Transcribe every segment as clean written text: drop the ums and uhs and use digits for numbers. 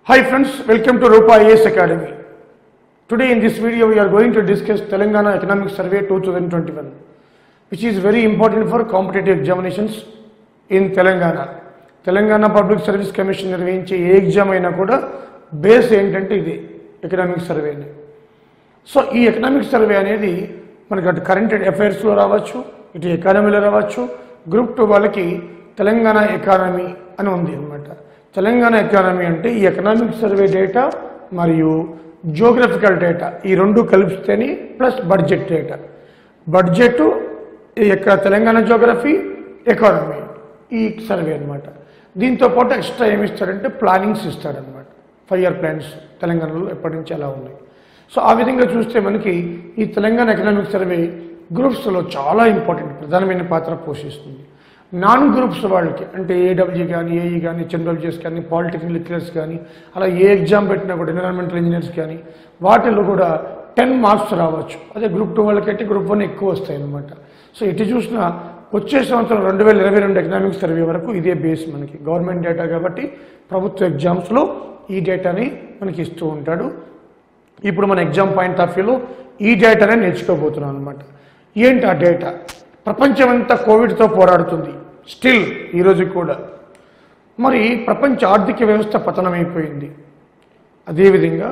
Hi friends, welcome to Rupa IAS Academy. Today in this video we are going to discuss Telangana Economic Survey 2021, which is very important for competitive examinations in Telangana. Telangana Public Service Commission నిర్వహించే ఏ exam అయినా కూడా base ఏంటంటే ఇది economic survey. So ఈ economic survey అనేది మనకి అటు current అఫైర్స్లో రావచ్చు, ఇటు ఎకానమీలో రావచ్చు. గ్రూప్ 2 వాళ్ళకి తెలంగాణ ఎకానమీ అని ఉంది అన్నమాట. తెలంగాణ ఎకానమీ అంటే ఈ ఎకనామిక్ సర్వే డేటా మరియు జియోగ్రఫికల్ డేటా ఈ రెండు కలిపిస్తేనే plus budget data. Budget Telangana geography, economy ఈ సర్వే అనమాట. దీంతో పాటు ఎక్స్ట్రా ఏమి ఇస్తాడంటే ప్లానింగ్స్ ఇస్తాడనమాట. 5 year ప్లాన్స్ తెలంగాణలో ఎప్పటి నుంచి అలా ఉన్నాయి. సో ఆ విధంగా చూస్తే మనకి ఈ తెలంగాణ ఎకనామిక్ సర్వే గ్రూప్స్లో చాలా ఇంపార్టెంట్ ప్రధానమైన పాత్ర పోషిస్తుంది. నాన్ గ్రూప్స్ వాళ్ళకి అంటే ఏడబ్ల్యూ కానీ, ఏఈ కానీ, హెచ్ఎండబ్ల్యూఎస్ కానీ, పాలిటెక్నిక్ లెక్చరర్స్ కానీ, అలా ఏ ఎగ్జామ్ పెట్టినా కూడా ఎన్విరాన్మెంటల్ ఇంజనీర్స్ కానీ వాటిలో కూడా 10 marks రావచ్చు. అదే గ్రూప్ 2 వాళ్ళకైతే గ్రూప్ 1 ఎక్కువ వస్తాయి అన్నమాట. సో ఇటు చూసినా వచ్చే సంవత్సరం 2022 ఎకనామిక్ సర్వే వరకు ఇదే బేస్ మనకి గవర్నమెంట్ డేటా కాబట్టి ప్రభుత్వ ఎగ్జామ్స్లో ఈ డేటాని మనకి ఇస్తూ ఉంటాడు. ఇప్పుడు మన ఎగ్జామ్ పాయింట్ ఆఫ్ వ్యూలో ఈ డేటానే నేర్చుకోబోతున్నాం అనమాట. ఏంటి ఆ డేటా? ప్రపంచమంతా కోవిడ్తో పోరాడుతుంది స్టిల్ ఈరోజు కూడా. మరి ప్రపంచ ఆర్థిక వ్యవస్థ పతనమైపోయింది. అదేవిధంగా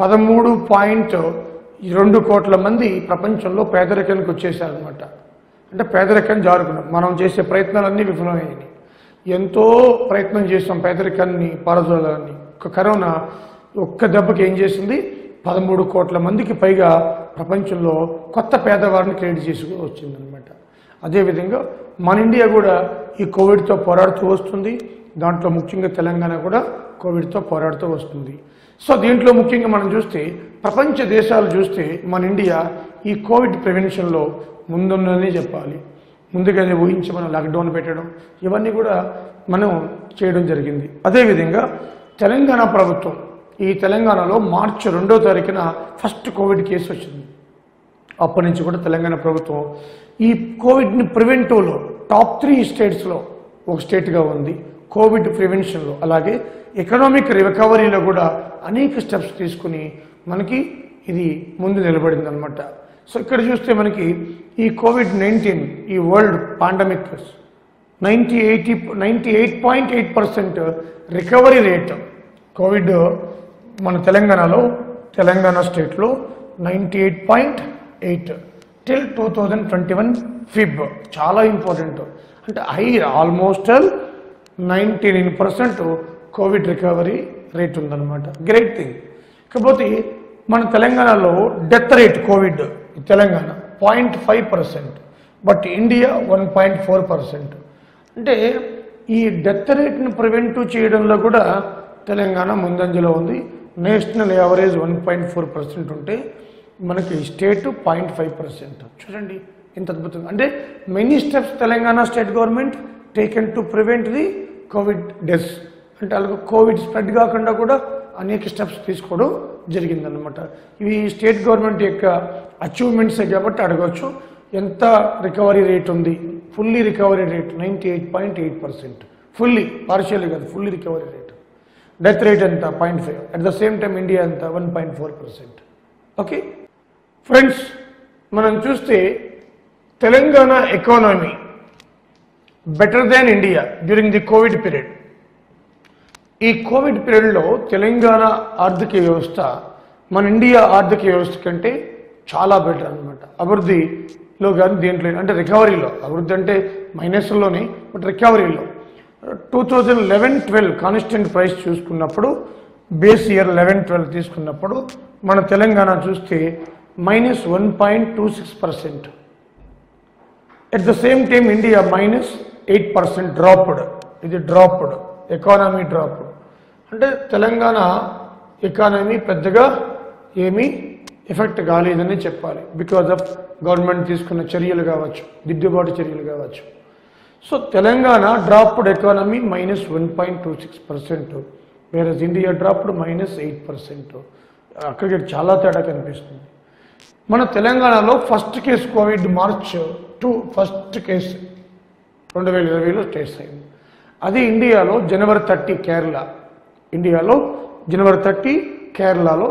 13.2 కోట్ల మంది ప్రపంచంలో పేదరికానికి వచ్చేసారనమాట. అంటే పేదరికాన్ని జారుకున్నాం. మనం చేసే ప్రయత్నాలన్నీ విఫలమయ్యాయి. ఎంతో ప్రయత్నం చేసాం పేదరికాన్ని పారదోలాలని. కరోనా ఒక్క దెబ్బకి ఏం చేసింది? 13 కోట్ల మందికి పైగా ప్రపంచంలో కొత్త పేదవారిని క్రియేట్ చేసి వచ్చిందనమాట. అదేవిధంగా మన ఇండియా కూడా ఈ కోవిడ్తో పోరాడుతూ వస్తుంది. దాంట్లో ముఖ్యంగా తెలంగాణ కూడా కోవిడ్తో పోరాడుతూ వస్తుంది. సో దీంట్లో ముఖ్యంగా మనం చూస్తే ప్రపంచ దేశాలు చూస్తే మన ఇండియా ఈ కోవిడ్ ప్రివెన్షన్లో ముందుందని చెప్పాలి. ముందుగానే ఊహించి మనం లాక్డౌన్ పెట్టడం ఇవన్నీ కూడా మనం చేయడం జరిగింది. అదేవిధంగా తెలంగాణ ప్రభుత్వం ఈ తెలంగాణలో మార్చి 2వ తారీఖున ఫస్ట్ కోవిడ్ కేసు వచ్చింది. అప్పటి నుంచి కూడా తెలంగాణ ప్రభుత్వం ఈ కోవిడ్ని ప్రివెంటివ్లో టాప్ 3 స్టేట్స్లో ఒక స్టేట్గా ఉంది కోవిడ్ ప్రివెన్షన్లో. అలాగే ఎకనామిక్ రికవరీలో కూడా అనేక స్టెప్స్ తీసుకుని మనకి ఇది ముందు నిలబడింది అనమాట. సో ఇక్కడ చూస్తే మనకి ఈ COVID-19 ఈ world pandemic 98.8% recovery rate Covid మన తెలంగాణ స్టేట్లో 98.8 టిల్ 2021 ఫిబ్. చాలా ఇంపార్టెంట్. అంటే ఆల్మోస్ట్ 99% కోవిడ్ రికవరీ రేట్ ఉందన్నమాట. Great thing. కాకపోతే మన తెలంగాణలో death rate Covid Telangana 0.5%, but India 1.4%. అంటే ఈ డెత్ రేట్ని ప్రివెంటివ్ చేయడంలో కూడా తెలంగాణ ముందంజలో ఉంది. నేషనల్ యావరేజ్ 1.4% ఉంటే మనకి స్టేట్ 0.5%. చూడండి ఎంత అద్భుతంగా. అంటే many steps Telangana state government taken to prevent the Covid deaths. అంటే అలాగే కోవిడ్ స్ప్రెడ్ కాకుండా కూడా అనేక స్టెప్స్ తీసుకోవడం జరిగిందనమాట. ఇవి స్టేట్ గవర్నమెంట్ యొక్క అచీవ్మెంట్సే కాబట్టి అడగవచ్చు ఎంత రికవరీ రేట్ ఉంది. Fully recovery rate 98.8%. Fully, partially కాదు, fully recovery rate. Death rate ఎంత? 0.5. At the same time India ఎంత? 1.4%. ఓకే ఫ్రెండ్స్, మనం చూస్తే Telangana economy better than India during the covid period. ఈ కోవిడ్ పీరియడ్లో తెలంగాణ ఆర్థిక వ్యవస్థ మన ఇండియా ఆర్థిక వ్యవస్థ కంటే చాలా బెటర్ అనమాట. అభివృద్ధిలో కానీ దేంట్లో అంటే రికవరీలో, అభివృద్ధి అంటే మైనస్లోనే, బట్ రికవరీలో 2011-12 కాన్స్టెంట్ ప్రైస్ చూసుకున్నప్పుడు, బేస్ ఇయర్ 11-12 తీసుకున్నప్పుడు మన తెలంగాణ చూస్తే -1.26%. At the same time India -8% dropped. ఇది డ్రాప్డ్ ఎకానమీ డ్రాప్డ్. అంటే తెలంగాణ ఎకానమీ పెద్దగా ఏమీ ఎఫెక్ట్ కాలేదని చెప్పాలి. బికాజ్ ఆఫ్ గవర్నమెంట్ తీసుకున్న చర్యలు కావచ్చు, దిద్దుబాటు చర్యలు కావచ్చు. సో తెలంగాణ డ్రాప్డ్ ఎకానమీ -1.26%, వేరే ఇండియా డ్రాప్డ్ -8%. అక్కడికి చాలా తేడా కనిపిస్తుంది. మన తెలంగాణలో first case Covid March 2 first case 2020లో టెస్ట్ అయింది. అది ఇండియాలో January 30 కేరళ ఇండియాలో జనవరి 30 కేరళలో,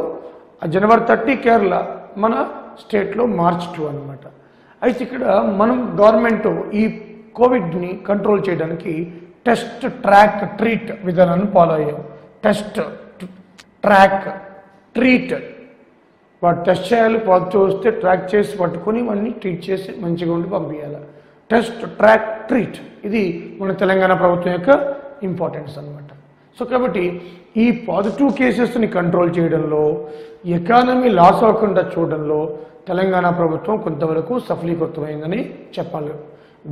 ఆ జనవరి 30 కేరళ, మన స్టేట్లో మార్చ్ 2 అనమాట. అయితే ఇక్కడ మనం గవర్నమెంట్ ఈ కోవిడ్ని కంట్రోల్ చేయడానికి టెస్ట్, ట్రాక్, ట్రీట్ విధానాన్ని ఫాలో అయ్యాం. Test, track, treat. వాడు టెస్ట్ చేయాలి, పాజిటివ్ వస్తే ట్రాక్ చేసి పట్టుకొని వాడిని ట్రీట్ చేసి మంచిగా ఉండి పంపించాలి. టెస్ట్, ట్రాక్, ట్రీట్, ఇది మన తెలంగాణ ప్రభుత్వం యొక్క ఇంపార్టెన్స్ అనమాట. సో కాబట్టి ఈ పాజిటివ్ కేసెస్ని కంట్రోల్ చేయడంలో, ఎకానమీ లాస్ అవ్వకుండా చూడడంలో తెలంగాణ ప్రభుత్వం కొంతవరకు సఫలీకృతమైందని చెప్పాలి.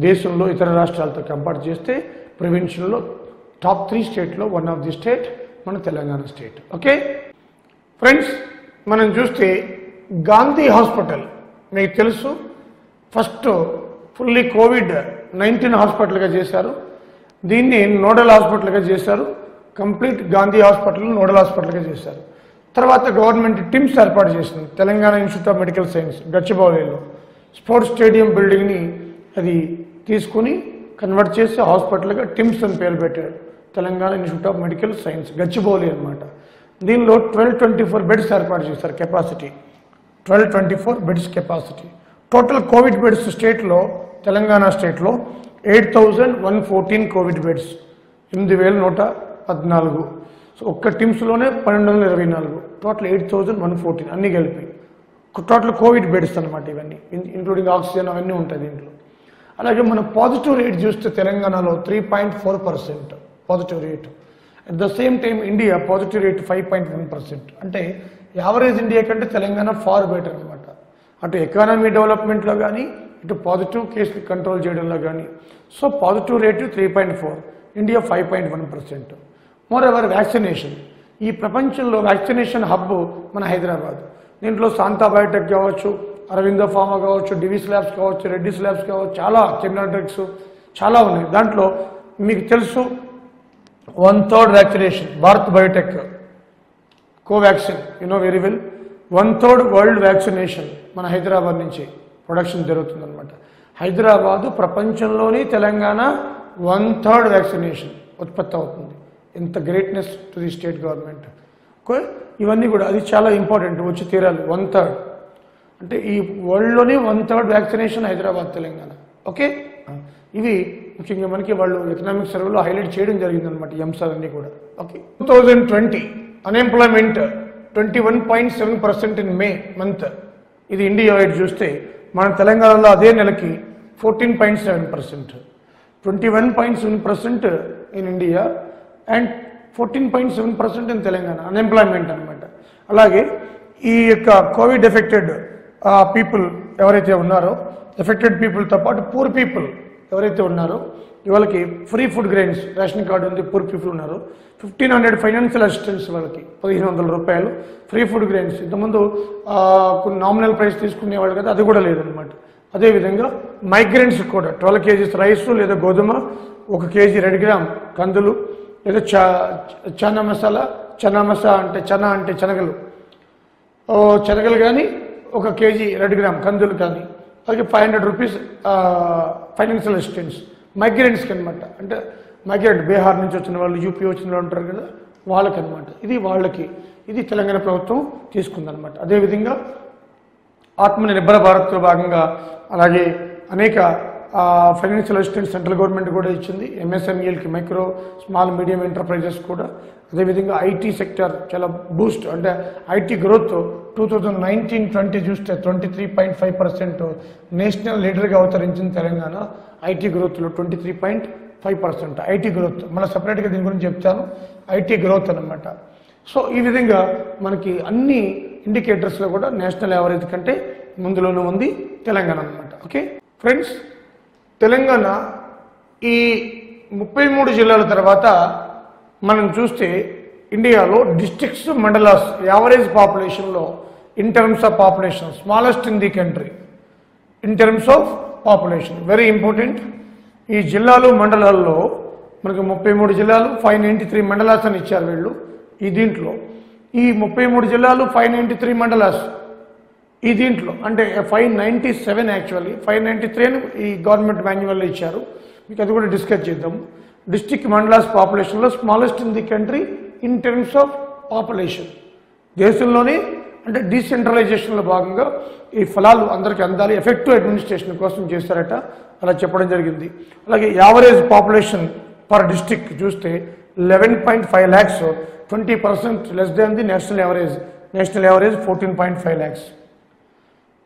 దేశంలో ఇతర రాష్ట్రాలతో కంపేర్ చేస్తే ప్రివెన్షన్లో టాప్ 3 స్టేట్లో వన్ ఆఫ్ ది స్టేట్ మన తెలంగాణ స్టేట్. ఓకే ఫ్రెండ్స్, మనం చూస్తే గాంధీ హాస్పిటల్ మీకు తెలుసు, ఫస్ట్ ఫుల్లీ COVID-19 హాస్పిటల్గా చేశారు. దీన్ని నోడల్ హాస్పిటల్గా చేశారు. కంప్లీట్ గాంధీ హాస్పిటల్ నోడల్ హాస్పిటల్గా చేశారు. తర్వాత గవర్నమెంట్ టిమ్స్ ఏర్పాటు చేసింది. Telangana institute of medical science గచ్చిబౌలిలో స్పోర్ట్స్ స్టేడియం బిల్డింగ్ని అది తీసుకుని కన్వర్ట్ చేసి హాస్పిటల్గా టిమ్స్ అని పేరు పెట్టాడు. Telangana institute of medical science Gachibowli అనమాట. దీనిలో 1224 బెడ్స్ ఏర్పాటు చేశారు. Capacity 1224 beds capacity. Total Covid beds స్టేట్లో, తెలంగాణ స్టేట్లో 8114 కోవిడ్ బెడ్స్, 8114. సో ఒక్క టిమ్స్లోనే 1224, టోటల్ 8114 అన్నీ కలిపి టోటల్ కోవిడ్ బెడ్స్ అనమాట. ఇవన్నీ ఇంక్లూడింగ్ ఆక్సిజన్ అవన్నీ ఉంటాయి దీంట్లో. అలాగే మన పాజిటివ్ రేట్ చూస్తే తెలంగాణలో 3.4% positive rate. At the same time India positive rate 5.1%. అంటే యావరేజ్ ఇండియా కంటే తెలంగాణ ఫార్ బెటర్ అనమాట. అటు ఎకానమీ డెవలప్మెంట్లో కానీ, ఇటు పాజిటివ్ కేసులు కంట్రోల్ చేయడంలో కానీ. So positive rate 3.4, India 5.1%. More ever vaccination, ఈ ప్రపంచంలో వ్యాక్సినేషన్ హబ్ మన హైదరాబాద్. దీంట్లో శాంతా బయోటెక్ కావచ్చు, అరవిందో ఫార్మా కావచ్చు, డివిస్ ల్యాబ్స్ కావచ్చు, రెడ్డిస్ ల్యాబ్స్ కావచ్చు, చాలా కెమినాట్రిక్స్ చాలా ఉన్నాయి. దాంట్లో మీకు తెలుసు 1/3 vaccination Bharat Biotech Covaxin, very well. 1/3 world vaccination మన హైదరాబాద్ నుంచి ప్రొడక్షన్ జరుగుతుందన్నమాట. హైదరాబాదు ప్రపంచంలోని తెలంగాణ 1/3 వ్యాక్సినేషన్ ఉత్పత్తి అవుతుంది. ఇంత greatness to the state government. ఇవన్నీ కూడా అది చాలా ఇంపార్టెంట్, వచ్చి తీరాలి. 1/3 అంటే ఈ వరల్డ్లోనే 1/3 వ్యాక్సినేషన్ హైదరాబాద్, తెలంగాణ. ఓకే, ఇవి ముఖ్యంగా మనకి వాళ్ళు ఎకనామిక్ సర్వేలో హైలైట్ చేయడం జరిగిందనమాట ఈ అంశాలన్నీ కూడా. Okay, 2020 unemployment 21.7% in May month. ఇది ఇండియా వైడ్ చూస్తే మన తెలంగాణలో అదే నెలకి 14.7%, 21.7% in India and 14.7% in Telangana unemployment అనమాట. అలాగే ఈ యొక్క కోవిడ్ ఎఫెక్టెడ్ పీపుల్ ఎవరైతే ఉన్నారో, ఎఫెక్టెడ్ పీపుల్తో పాటు పూర్ పీపుల్ ఎవరైతే ఉన్నారో, వాళ్ళకి free food grains ration card ఉంది. పూర్ పీపుల్ ఉన్నారు, 1500 ఫైనాన్షియల్ అసిస్టెన్స్, వాళ్ళకి 1500 రూపాయలు ఫ్రీ ఫుడ్ గ్రెయిన్స్. ఇంతకుముందు కొన్ని నామినల్ ప్రైస్ తీసుకునేవాళ్ళు కదా, అది కూడా లేదనమాట. అదేవిధంగా మైగ్రెంట్స్ కూడా 12 kgs రైస్ లేదా గోధుమ, 1 kg రెడ్ గ్రామ్ కందులు లేదా చనా మసాలా, చనా అంటే శనగలు, శనగలు కానీ 1 kg రెడ్ గ్రామ్ కందులు కానీ, అలాగే 500 రూపీస్ ఫైనాన్షియల్ అసిస్టెన్స్ మైగ్రెంట్స్కి అనమాట. అంటే మైగ్రెంట్ బీహార్ నుంచి వచ్చిన వాళ్ళు, యూపీ వచ్చిన వాళ్ళు ఉంటారు కదా, వాళ్ళకి అనమాట. ఇది వాళ్ళకి, ఇది తెలంగాణ ప్రభుత్వం తీసుకుందనమాట. అదేవిధంగా ఆత్మనిర్భర భారత్లో భాగంగా అలాగే అనేక ఫైనాన్షియల్ అసిస్టెన్స్ సెంట్రల్ గవర్నమెంట్ కూడా ఇచ్చింది. ఎంఎస్ఎంఈలకి, మైక్రో స్మాల్ మీడియం ఎంటర్ప్రైజెస్ కూడా. అదేవిధంగా ఐటీ సెక్టర్ చాలా బూస్ట్, అంటే ఐటీ గ్రోత్ 2019-20 చూస్తే 23.5% నేషనల్ లీడర్గా అవతరించింది తెలంగాణ. ఐటీ గ్రోత్లో 23.5% ఐటీ గ్రోత్. మళ్ళీ సపరేట్గా దీని గురించి చెప్తాను, ఐటీ గ్రోత్ అనమాట. సో ఈ విధంగా మనకి అన్ని ఇండికేటర్స్లో కూడా నేషనల్ యావరేజ్ కంటే ముందులోనే ఉంది తెలంగాణ అనమాట. ఓకే ఫ్రెండ్స్, తెలంగాణ ఈ 33 జిల్లాల తర్వాత మనం చూస్తే ఇండియాలో డిస్ట్రిక్ట్స్, మండలాస్ యావరేజ్ పాపులేషన్లో in terms of population smallest in the country in terms of population. Very important. ఈ జిల్లాలు, మండలాల్లో మనకు 33 జిల్లాలు, 593 మండలాస్ అని ఇచ్చారు వీళ్ళు. ఈ దీంట్లో ఈ 33 జిల్లాలు, 593 మండలాస్, ఈ దీంట్లో అంటే 597 యాక్చువల్లీ 593 అని ఈ గవర్నమెంట్ మాన్యువల్లో ఇచ్చారు. మీకు అది కూడా డిస్కస్ చేద్దాం. డిస్ట్రిక్ట్ మండలాస్ పాపులేషన్లో smallest in the country in terms of population. దేశంలోని అంటే డీసెంట్రలైజేషన్లో భాగంగా ఈ ఫలాలు అందరికీ అందాలి, ఎఫెక్టివ్ అడ్మినిస్ట్రేషన్ కోసం చేశారట, అలా చెప్పడం జరిగింది. అలాగే యావరేజ్ పాపులేషన్ పర్ డిస్ట్రిక్ట్ చూస్తే 11.5 lakhs, 20% less than the national average. National average 14.5 lakhs.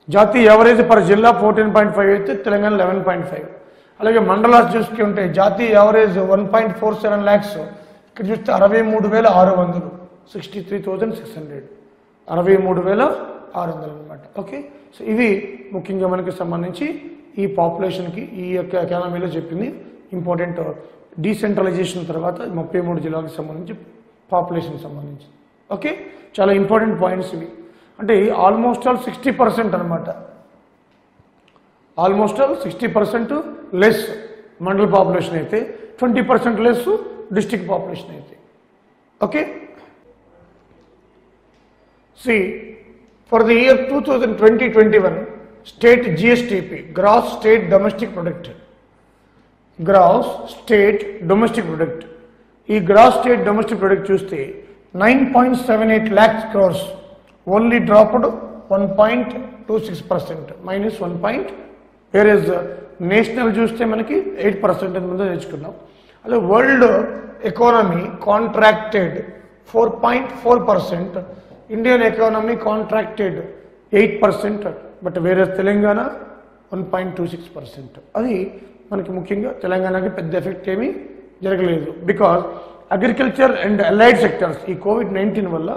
జాతీయ యావరేజ్ పర్ జిల్లా 14.5 అయితే తెలంగాణ 11.5. అలాగే మండలాలు చూసుకుంటే జాతీయ యావరేజ్ 1.47 lakhs, ఇక్కడ చూస్తే 63,600, 63,600, 63,600 అనమాట. ఓకే, సో ఇవి ముఖ్యంగా మనకి సంబంధించి ఈ పాపులేషన్కి ఈ యొక్క ఎకానమీలో చెప్పింది ఇంపార్టెంట్. డీసెంట్రలైజేషన్ తర్వాత 33 జిల్లాలకు సంబంధించి పాపులేషన్ సంబంధించి. ఓకే, చాలా ఇంపార్టెంట్ పాయింట్స్ ఇవి. అంటే ఆల్మోస్ట్ ఆల్ 60% అనమాట, almost all 60% less mandal population అయితే, 20% లెస్ డిస్ట్రిక్ట్ పాపులేషన్ అయితే. Okay, see for the year 2020-21 state GSDP, gross state domestic product, gross state domestic product, ఈ గ్రాస్ స్టేట్ డొమెస్టిక్ ప్రొడక్ట్ చూస్తే 9.78 lakhs crores, only dropped 1.26%, -1. Average national చూస్తే మనకి 8% అని ముందు నేర్చుకున్నాం. అలాగే world economy contracted 4.4%, Indian economy contracted 8%, but వేరే తెలంగాణ 1.26%. అది మనకి ముఖ్యంగా తెలంగాణకి పెద్ద ఎఫెక్ట్ ఏమీ జరగలేదు. Because agriculture and allied sectors ఈ COVID-19 వల్ల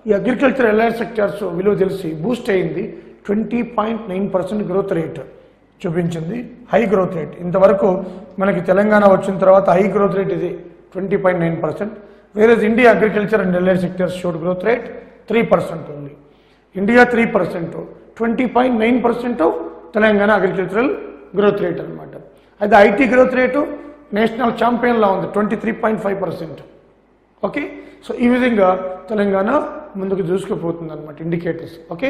ఈ అగ్రికల్చర్ అలైడ్ సెక్టర్స్ విలువ తెలిసి బూస్ట్ అయింది. 20.9% గ్రోత్ రేట్ చూపించింది, హై గ్రోత్ రేట్. ఇంతవరకు మనకి తెలంగాణ వచ్చిన తర్వాత హై గ్రోత్ రేట్ ఇది 20.9%. Average India agriculture and allied sectors showed growth rate 3% ఉంది. India 3%, 20.9% Telangana agricultural growth rate అనమాట. అయితే ఐటీ గ్రోత్ రేటు నేషనల్ ఛాంపియన్లా ఉంది, 23.5%. ఓకే, సో ఈ విధంగా తెలంగాణ ముందుకు దూసుకుపోతుంది అనమాట indicators. Okay,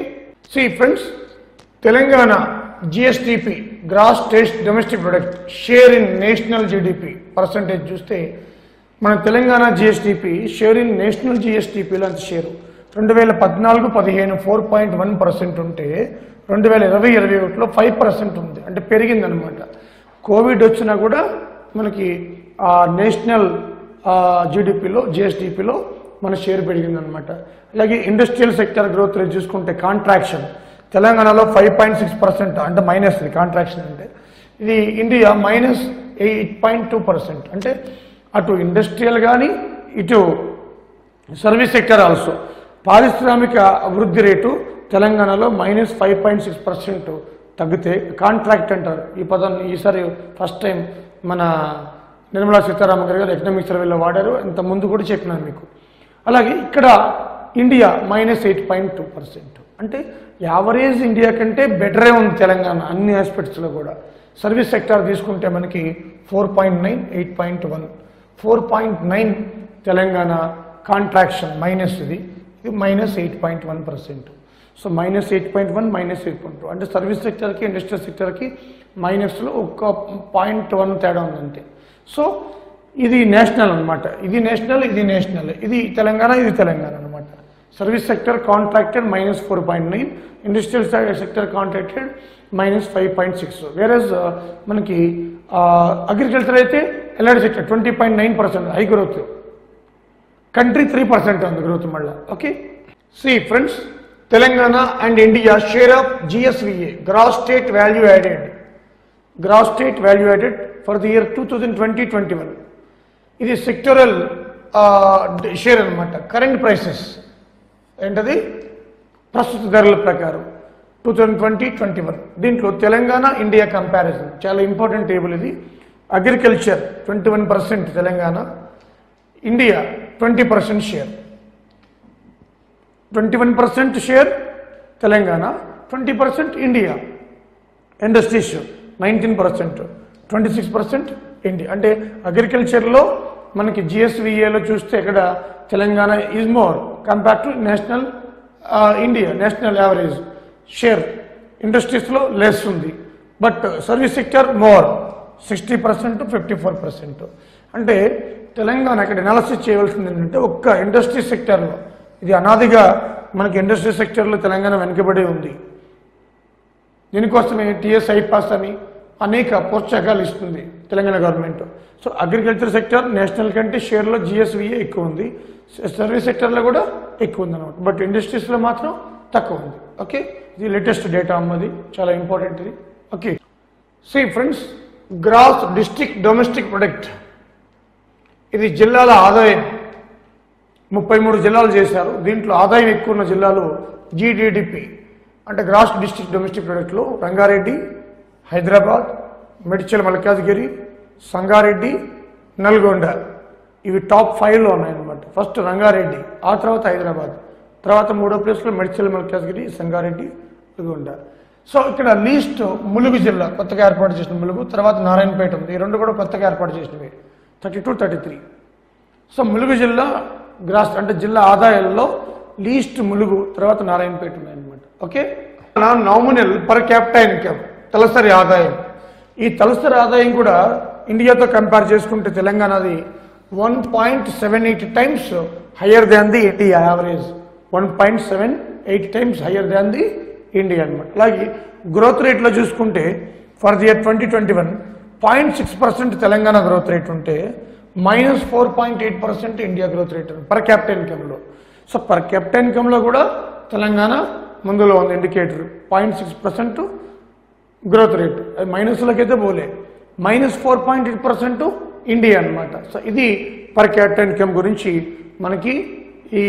see friends, Telangana GSDP gross state domestic product share in national GDP percentage చూస్తే మన Telangana GSDP share in national జిఎస్డిపిలో అంత షేరు 2014-15 4.1% ఉంటే 2020-21లో 5% ఉంది, అంటే పెరిగిందనమాట. కోవిడ్ వచ్చినా కూడా మనకి నేషనల్ జీడిపిలో జిఎస్డిపిలో మన షేర్ పెరిగిందనమాట. అలాగే ఇండస్ట్రియల్ సెక్టర్ గ్రోత్ రేట్ చూసుకుంటే కాంట్రాక్షన్ తెలంగాణలో 5.6%, అంటే మైనస్ ఇది కాంట్రాక్షన్ అంటే. ఇది ఇండియా -8.2%, అంటే అటు ఇండస్ట్రియల్ కానీ ఇటు సర్వీస్ సెక్టర్ ఆల్సో. పారిశ్రామిక అభివృద్ధి రేటు తెలంగాణలో -5.6% తగ్గితే కాంట్రాక్ట్ అంటారు. ఈ పదాన్ని ఈసారి ఫస్ట్ టైం మన నిర్మలా సీతారామన్ గారు ఎకనామిక్ సర్వేలో వాడారు, ఇంత ముందు కూడా చెప్పినాను మీకు. అలాగే ఇక్కడ ఇండియా -8.2%, అంటే యావరేజ్ ఇండియా కంటే బెటరే ఉంది తెలంగాణ అన్ని ఆస్పెక్ట్స్లో కూడా. సర్వీస్ సెక్టార్ తీసుకుంటే మనకి 4.9, 8.1, 4.9 తెలంగాణ కాంట్రాక్షన్ మైనస్, ఇది -8.1%. సో -8.1, -8.2, అంటే సర్వీస్ సెక్టర్కి ఇండస్ట్రియల్ సెక్టర్కి మైనస్లో 1.1 తేడా ఉందంటే. సో ఇది నేషనల్ అనమాట, ఇది నేషనల్, ఇది నేషనల్, ఇది తెలంగాణ, ఇది తెలంగాణ అనమాట. Service sector contracted -4.9, industrial sector contracted -5.6. Average మనకి అగ్రికల్చర్ అయితే allied sector 20.9% high growth, country 3% ఉంది గ్రోత్ మళ్ళీ. Okay, see friends, Telangana and India share of GSVA gross state value added for the year 2020-21. ఇది sectoral share అనమాట. Current prices ఏంటది, ప్రస్తుత ధరల ప్రకారం 2020-21. దీంట్లో తెలంగాణ ఇండియా కంపారిజన్ చాలా ఇంపార్టెంట్ టేబుల్ ఇది. Agriculture 21% Telangana, India 20% share. 21% share Telangana, 20% India. Industries 19%, 26% India. అంటే అగ్రికల్చర్లో మనకి జిఎస్విఏలో చూస్తే ఇక్కడ Telangana is more compare to national India national average share. ఇండస్ట్రీస్లో లెస్ ఉంది, బట్ సర్వీస్ సెక్టర్ మోర్ 60%, 54%. అంటే తెలంగాణ ఇక్కడ అనాలిసిస్ చేయవలసింది ఏంటంటే ఒక్క ఇండస్ట్రీ సెక్టర్లో ఇది అనాదిగా మనకి ఇండస్ట్రీ సెక్టర్లో తెలంగాణ వెనుకబడి ఉంది. దీనికోసమే టీఎస్ ఐపాస్ అని అనేక ప్రోత్సాహకాలు ఇస్తుంది Telangana government. So agriculture sector national కంటే షేర్లో జిఎస్విఏ ఎక్కువ ఉంది, సర్వీస్ సెక్టర్లో కూడా ఎక్కువ ఉంది అనమాట. బట్ ఇండస్ట్రీస్లో మాత్రం తక్కువ ఉంది. ఓకే, ఇది లేటెస్ట్ డేటా అమ్మది, చాలా ఇంపార్టెంట్ ఇది. Okay, see friends, gross district domestic product, ఇది జిల్లాల ఆదాయం. 33 జిల్లాలు చేశారు. దీంట్లో ఆదాయం ఎక్కువ ఉన్న జిల్లాలు జీడిడిపి అంటే గ్రాస్ డిస్ట్రిక్ట్ డొమెస్టిక్ ప్రొడక్ట్లో రంగారెడ్డి, హైదరాబాద్, మేడ్చల్ మల్కాజ్గిరి, సంగారెడ్డి, నల్గొండ, ఇవి టాప్ 5లో ఉన్నాయన్నమాట. ఫస్ట్ రంగారెడ్డి, ఆ తర్వాత హైదరాబాద్, తర్వాత 3వ ప్లేస్లో మేడ్చల్ మల్కాజ్గిరి, సంగారెడ్డి, నల్గొండ. సో ఇక్కడ లీస్ట్ ములుగు జిల్లా కొత్తగా ఏర్పాటు చేసిన ములుగు, తర్వాత నారాయణపేట ఉంది. ఈ రెండు కూడా కొత్తగా ఏర్పాటు చేసినవి, 32, 33. సో ములుగు జిల్లా గ్రాస్ అంటే జిల్లా ఆదాయాల్లో లీస్ట్ ములుగు, తర్వాత నారాయణపేట ఉన్నాయన్నమాట. Okay, nominal per capital income, తలసరి ఆదాయం. ఈ తలసరి ఆదాయం కూడా ఇండియాతో కంపేర్ చేసుకుంటే తెలంగాణది 1.78 times higher than the India average. 1.78 times higher than the India అనమాట. అలాగే గ్రోత్ రేట్లో చూసుకుంటే for the year 2021 0.6% Telangana growth rate ఉంటే -4.8% India growth rate per capital ఇన్కమ్లో. సో పర్ క్యాపిటల్ ఇన్కమ్లో కూడా తెలంగాణ ముందులో ఉంది. ఇండికేటర్ 0.6% గ్రోత్ రేట్, అది మైనస్లకైతే పోలే. -4.8% ఇండియా అనమాట. సో ఇది పర్ క్యాపిటల్ ఇన్కమ్ గురించి మనకి ఈ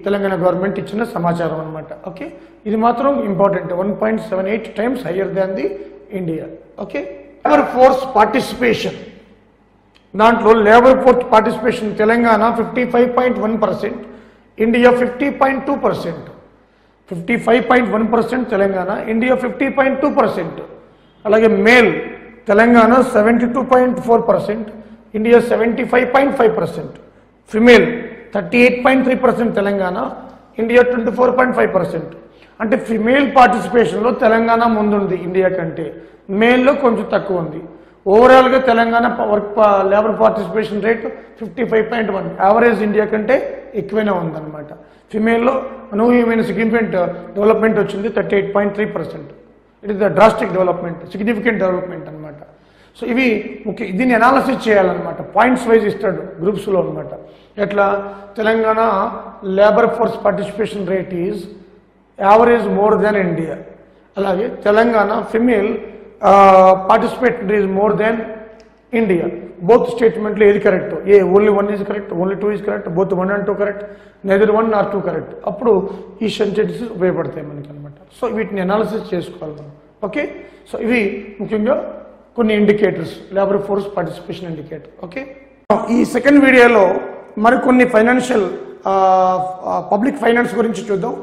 తెలంగాణ గవర్నమెంట్ ఇచ్చిన సమాచారం అనమాట. ఓకే, ఇది మాత్రం important, 1.78 times higher than the India. Okay, labour force participation, దాంట్లో labour force participation Telangana 55.1%, India 50.2%. 55.1% Telangana, India 50.2%. అలాగే male Telangana 72.4%, India 75.5%. Female 38.3% Telangana, India 24.5%. అంటే ఫిమేల్ పార్టిసిపేషన్లో తెలంగాణ ముందుంది ఇండియా కంటే, మేల్లో కొంచెం తక్కువ ఉంది. ఓవరాల్గా Telangana labour participation rate 55.1, average India కంటే ఎక్కువనే ఉందన్నమాట. ఫిమేల్లో అనూహ్యమైన సిగ్నిఫికెంట్ డెవలప్మెంట్ వచ్చింది, 38.3%. It is the drastic development, significant development అనమాట. సో ఇవి ముఖ్య, దీన్ని అనాలసిస్ చేయాలన్నమాట. పాయింట్స్ వైజ్ ఇస్తాడు గ్రూప్స్లో అనమాట. ఎట్లా Telangana labour force participation rate is average more than India. అలాగే Telangana female participate is more than India. Both స్టేట్మెంట్లో ఏది correct? Only 1 is correct, only 2 is correct, both 1 and 2 correct, neither 1 or 2 correct. అప్పుడు ఈ sentences ఉపయోగపడతాయి మనకి అనమాట. సో వీటిని analysis చేసుకోవాలి మనం. ఓకే, సో ఇవి ముఖ్యంగా కొన్ని indicators, labour force participation indicator. Okay, ఈ సెకండ్ వీడియోలో మరికొన్ని ఫైనాన్షియల్ పబ్లిక్ ఫైనాన్స్ గురించి చూద్దాం.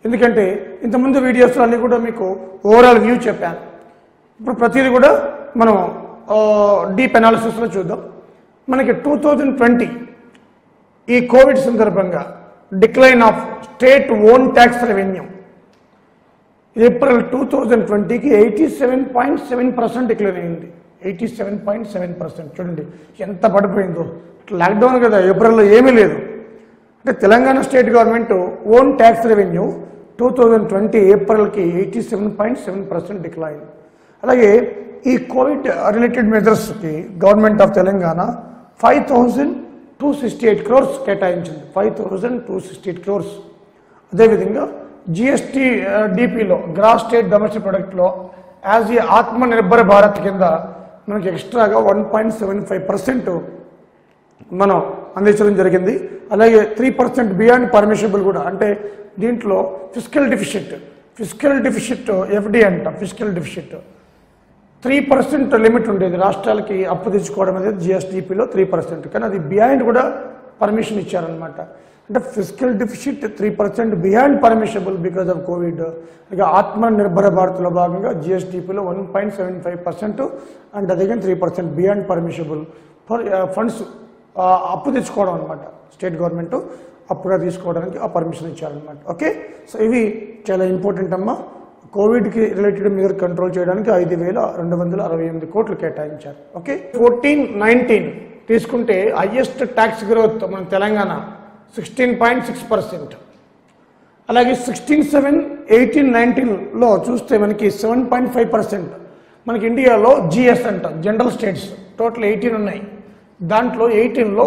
ఎందుకంటే ఇంతకుముందు వీడియోస్లో అన్నీ కూడా మీకు ఓవరాల్ వ్యూ చెప్పాను. ఇప్పుడు ప్రతిదీ కూడా మనం డీప్ అనాలిసిస్లో చూద్దాం. మనకి 2020 ఈ కోవిడ్ సందర్భంగా decline of state own tax revenue April 2020కి 87.7% డిక్లైన్ అయింది. 87.7%. చూడండి ఎంత పడిపోయిందో. లాక్డౌన్ కదా, ఏప్రిల్లో ఏమీ లేదు. అంటే Telangana state government own tax revenue 2020 ఏప్రిల్కి 87.7% డిక్లైన్. అలాగే ఈ కోవిడ్ రిలేటెడ్ మెజర్స్కి గవర్నమెంట్ ఆఫ్ తెలంగాణ 5,268 crores కేటాయించింది. 5,268 crores. అదేవిధంగా జిఎస్టీ డిపిలో గ్రాస్ స్టేట్ డొమెస్టిక్ ప్రొడక్ట్లో యాజ్ ఏ ఆత్మనిర్భర్ భారత్ కింద మనకి ఎక్స్ట్రాగా 1.75% మనం అందించడం జరిగింది. అలాగే 3% బియాండ్ పర్మిషబుల్ కూడా, అంటే దీంట్లో ఫిస్కల్ డిఫిషిట్ ఎఫ్డి అంట. ఫిస్కల్ డిఫిషిట్ 3% లిమిట్ ఉండేది రాష్ట్రాలకి అప్పు తెచ్చుకోవడం అనేది జిఎస్డిపిలో 3%, కానీ అది బియాండ్ కూడా పర్మిషన్ ఇచ్చారనమాట. అంటే fiscal deficit 3% beyond permissible because of Covid. ఇక ఆత్మనిర్భర భారత్లో భాగంగా జిఎస్డిపిలో 1.75% అండ్ అదేగా 3% బియాండ్ పర్మిషబుల్ ఫర్ ఫండ్స్ అప్పు తెచ్చుకోవడం అనమాట. స్టేట్ గవర్నమెంట్ అప్పుగా తీసుకోవడానికి ఆ పర్మిషన్ ఇచ్చారనమాట. ఓకే, సో ఇవి చాలా ఇంపార్టెంట్ అమ్మా. కోవిడ్కి రిలేటెడ్ మీద కంట్రోల్ చేయడానికి 5,268 కోట్లు కేటాయించారు. ఓకే, 14-19 తీసుకుంటే హయ్యెస్ట్ ట్యాక్స్ గ్రోత్ మన తెలంగాణ 16.6%. అలాగే 16/7, 18-19లో చూస్తే మనకి 7.5%. మనకి ఇండియాలో జిఎస్ అంటాం, జనరల్ స్టేట్స్, టోటల్ 18 ఉన్నాయి. దాంట్లో 18లో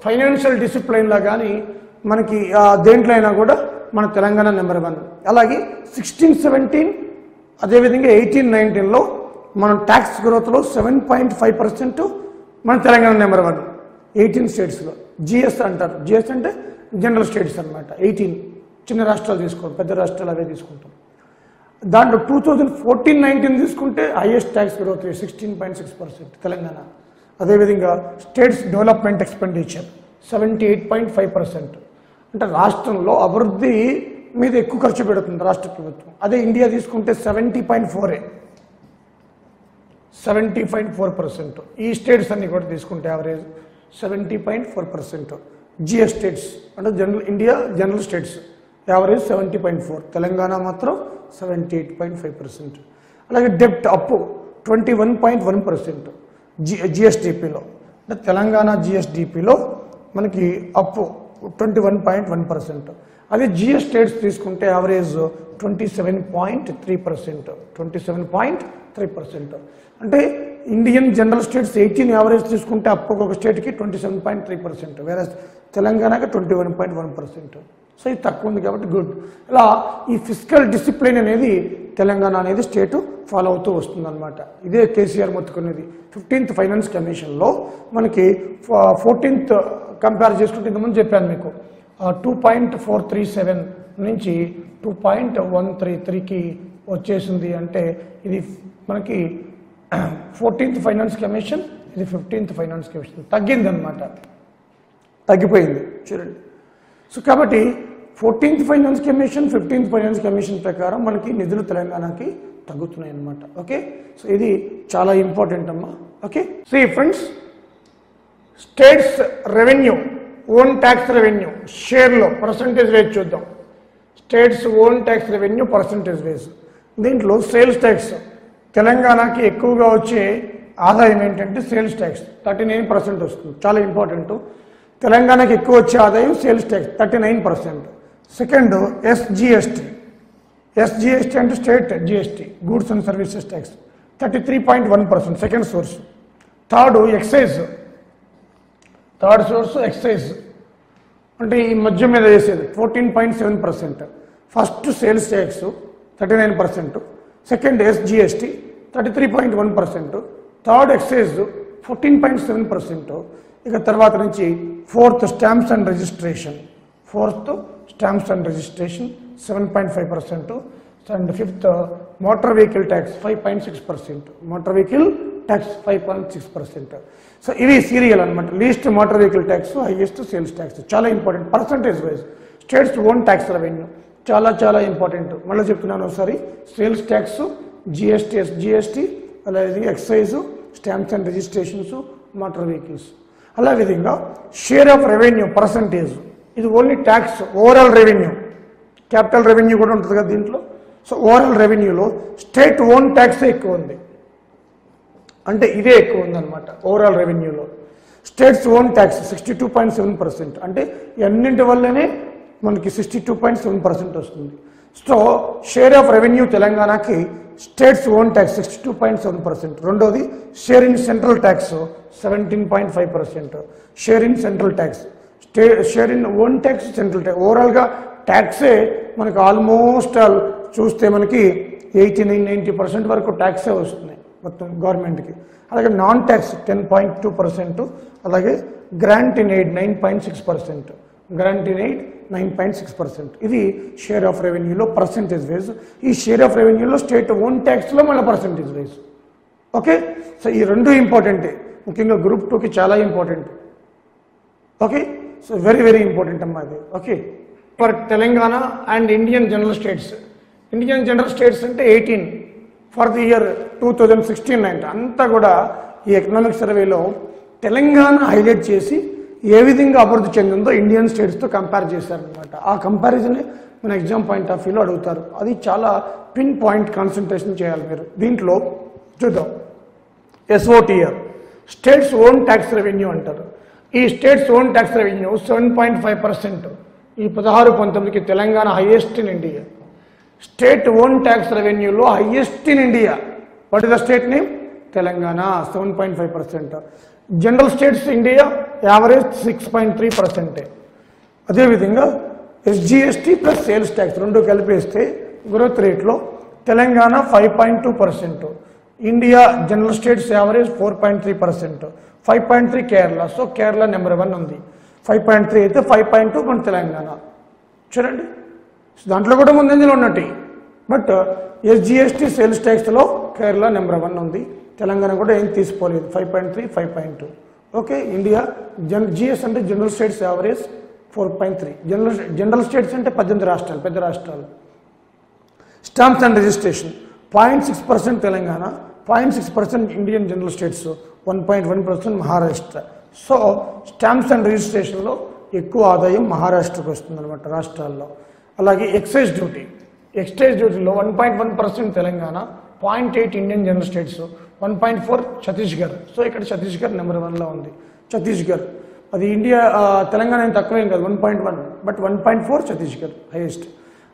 ఫైనాన్షియల్ డిసిప్లైన్లో కానీ మనకి దేంట్లో అయినా కూడా మన తెలంగాణ నెంబర్ 1. అలాగే 16-17 అదేవిధంగా 18-19లో మనం ట్యాక్స్ గ్రోత్లో 7.5% మన తెలంగాణ నెంబర్ 1 18 స్టేట్స్లో. జిఎస్ అంటారు, జిఎస్ అంటే జనరల్ స్టేట్స్ అనమాట. 18 చిన్న రాష్ట్రాలు తీసుకోండి, పెద్ద రాష్ట్రాలు అవే తీసుకుంటాం. దాంట్లో 2014-19 తీసుకుంటే హైయెస్ట్ ట్యాక్స్ గ్రోత్ 16.6% తెలంగాణ. అదేవిధంగా స్టేట్స్ డెవలప్మెంట్ ఎక్స్పెండిచర్ 78.5%. అంటే రాష్ట్రంలో అభివృద్ధి మీద ఎక్కువ ఖర్చు పెడుతుంది రాష్ట్ర ప్రభుత్వం. అదే ఇండియా తీసుకుంటే 70.4%. ఈ స్టేట్స్ అన్ని కూడా తీసుకుంటే యావరేజ్ 70.4%. జిఎస్ స్టేట్స్ అంటే India general states average 70.4%. Telangana మాత్రం 78.5%. అలాగే డెప్ట్ అప్పు 21.1% జిఎస్డిపిలో. అంటే తెలంగాణ జిఎస్డిపిలో మనకి అప్పు 21.1%. అదే జిఎస్ స్టేట్స్ తీసుకుంటే యావరేజ్ 27.3%. అంటే ఇండియన్ జనరల్ స్టేట్స్ 18 యావరేజ్ తీసుకుంటే అప్పు ఒక స్టేట్కి 27.3%, వేరే తెలంగాణకి 21.1%. సో ఇది తక్కువ ఉంది కాబట్టి గుడ్. ఇలా ఈ ఫిజికల్ డిసిప్లిన్ అనేది తెలంగాణ అనేది స్టేట్ ఫాలో అవుతూ వస్తుందన్నమాట. ఇదే కేసీఆర్ మొత్తుకునేది. 15th ఫైనాన్స్ కమిషన్లో మనకి 14th కంపేర్ చేసుకుంటే ఇంతకుముందు చెప్పాను మీకు 2.437 నుంచి 2.133కి వచ్చేసింది. అంటే ఇది మనకి 14th ఫైనాన్స్ కమిషన్, ఇది 15th ఫైనాన్స్ కమిషన్ తగ్గిందనమాట, తగ్గిపోయింది చూడండి. సో కాబట్టి 14th finance commission, 15th finance commission ప్రకారం మనకి నిధులు తెలంగాణకి తగ్గుతున్నాయి అన్నమాట. ఓకే, సో ఇది చాలా ఇంపార్టెంట్ అమ్మా. Okay, so friends, states revenue, own tax revenue షేర్లో పర్సంటేజ్ వైజ్ చూద్దాం. States own tax revenue percentage wise. దీంట్లో సేల్స్ ట్యాక్స్ తెలంగాణకి ఎక్కువగా వచ్చే ఆదాయం ఏంటంటే సేల్స్ ట్యాక్స్ 39% వస్తుంది. చాలా ఇంపార్టెంట్. తెలంగాణకి ఎక్కువ వచ్చే ఆదాయం సేల్స్ ట్యాక్స్ 39%. సెకండ్ ఎస్జిఎస్టీ అంటే state GST, goods and services tax 33.1%, second source. Third source excise అంటే ఈ మధ్య మీద వేసేది 14.7%. First sales tax 39%, second SGST 33.1%, third excise 14.7%. ఇక తర్వాత నుంచి fourth stamps and registration 7.5%, and fifth motor vehicle tax 5.6%. So ఇది సీరియల్ అనమాట. Least motor vehicle tax, highest sales tax. చాలా important percentage wise. States own tax revenue చాలా important. మళ్ళీ చెప్తున్నాను ఒకసారి. సేల్స్ ట్యాక్స్, జిఎస్టీ, ఎస్జిఎస్టీ, అలాగే excise, stamps and registrations, motor vehicles. అలావిధంగా share of revenue percentage, ఇది only tax, overall revenue, capital revenue కూడా ఉంటుంది కదా దీంట్లో. సో ఓవరాల్ రెవెన్యూలో స్టేట్ ఓన్ ట్యాక్సే ఎక్కువ ఉంది, అంటే ఇదే ఎక్కువ ఉందన్నమాట ఓవరాల్ రెవెన్యూలో. స్టేట్స్ ఓన్ ట్యాక్స్ 62.7%, అంటే అన్నింటి వల్లనే మనకి 62.7% వస్తుంది. సో షేర్ ఆఫ్ రెవెన్యూ తెలంగాణకి స్టేట్స్ ఓన్ ట్యాక్స్ 62.7%. రెండోది share in central tax 17.5%. Share in central tax, share in own tax, central tax. ఓవరాల్గా ట్యాక్సే మనకి ఆల్మోస్ట్ చూస్తే మనకి 89-90% వరకు ట్యాక్సే వస్తున్నాయి మొత్తం గవర్నమెంట్కి. అలాగే నాన్ ట్యాక్స్ 10.2%, అలాగే గ్రాంట్ ఇన్ ఎయిడ్ 9.6%. ఇది షేర్ ఆఫ్ రెవెన్యూలో పర్సంటేజ్ వైజ్. ఈ షేర్ ఆఫ్ రెవెన్యూలో స్టేట్ ఓన్ ట్యాక్స్లో మళ్ళీ పర్సంటేజ్ వైజ్. ఓకే, సో ఈ రెండు ఇంపార్టెంటే, ముఖ్యంగా గ్రూప్ 2కి చాలా important. Okay, so very important అమ్మా అది. Okay, for Telangana and Indian general states. Indian general states అంటే 18 ఫర్ ది ఇయర్ 2016-19 అంతా కూడా ఈ ఎకనామిక్ సర్వేలో తెలంగాణ హైలైట్ చేసి ఏ విధంగా అభివృద్ధి చెందిందో ఇండియన్ స్టేట్స్తో కంపేర్ చేశారనమాట. ఆ కంపారిజనే మన ఎగ్జామ్ పాయింట్ ఆఫ్ వ్యూలో అడుగుతారు. అది చాలా పిన్ పాయింట్ కాన్సన్ట్రేషన్ చేయాలి మీరు. దీంట్లో చూద్దాం. SOTR, states own tax revenue అంటారు. ఈ స్టేట్స్ ఓన్ ట్యాక్స్ రెవెన్యూ 7.5% ఈ 16-19కి Telangana highest in India. State own tax రెవెన్యూలో highest in India. What is the state name? Telangana 7.5%. General states India average 6.3%. అదేవిధంగా ఎస్జిఎస్టీ ప్లస్ సేల్స్ ట్యాక్స్ రెండు కలిపేస్తే growth రేట్లో Telangana 5.2%, India general states average 4.3%, 5.3 Kerala. So Kerala number 1 ఉంది. 5.3 అయితే 5.2 మన తెలంగాణ. చూడండి, దాంట్లో కూడా ముందంజలో ఉన్నట్టు. బట్ ఎస్జిఎస్టీ సేల్స్ ట్యాక్స్లో కేరళ నెంబర్ 1 ఉంది. తెలంగాణ కూడా ఏం తీసుకోలేదు. 5.3, 5.2. ఓకే, ఇండియా జిఎస్ అంటే general states average 4.3. General states అంటే 18 రాష్ట్రాలు, పెద్ద రాష్ట్రాలు. Stamps and registration 0.6% Telangana, 0.6% Indian general states, 1.1% Maharashtra. So stamps and రిజిస్ట్రేషన్లో ఎక్కువ ఆదాయం మహారాష్ట్రకు వస్తుంది అనమాట రాష్ట్రాల్లో. అలాగే ఎక్సైజ్ డ్యూటీలో 1.1% Telangana, 0.8 Indian general states, 1.4 Chhattisgarh. So ఇక్కడ ఛత్తీస్గఢ్ నెంబర్ 1లో ఉంది. ఛత్తీస్గఢ్ అది ఇండియా, తెలంగాణ ఏం తక్కువేం కాదు, 1.1, బట్ 1.4 ఛత్తీస్గఢ్ హైయెస్ట్.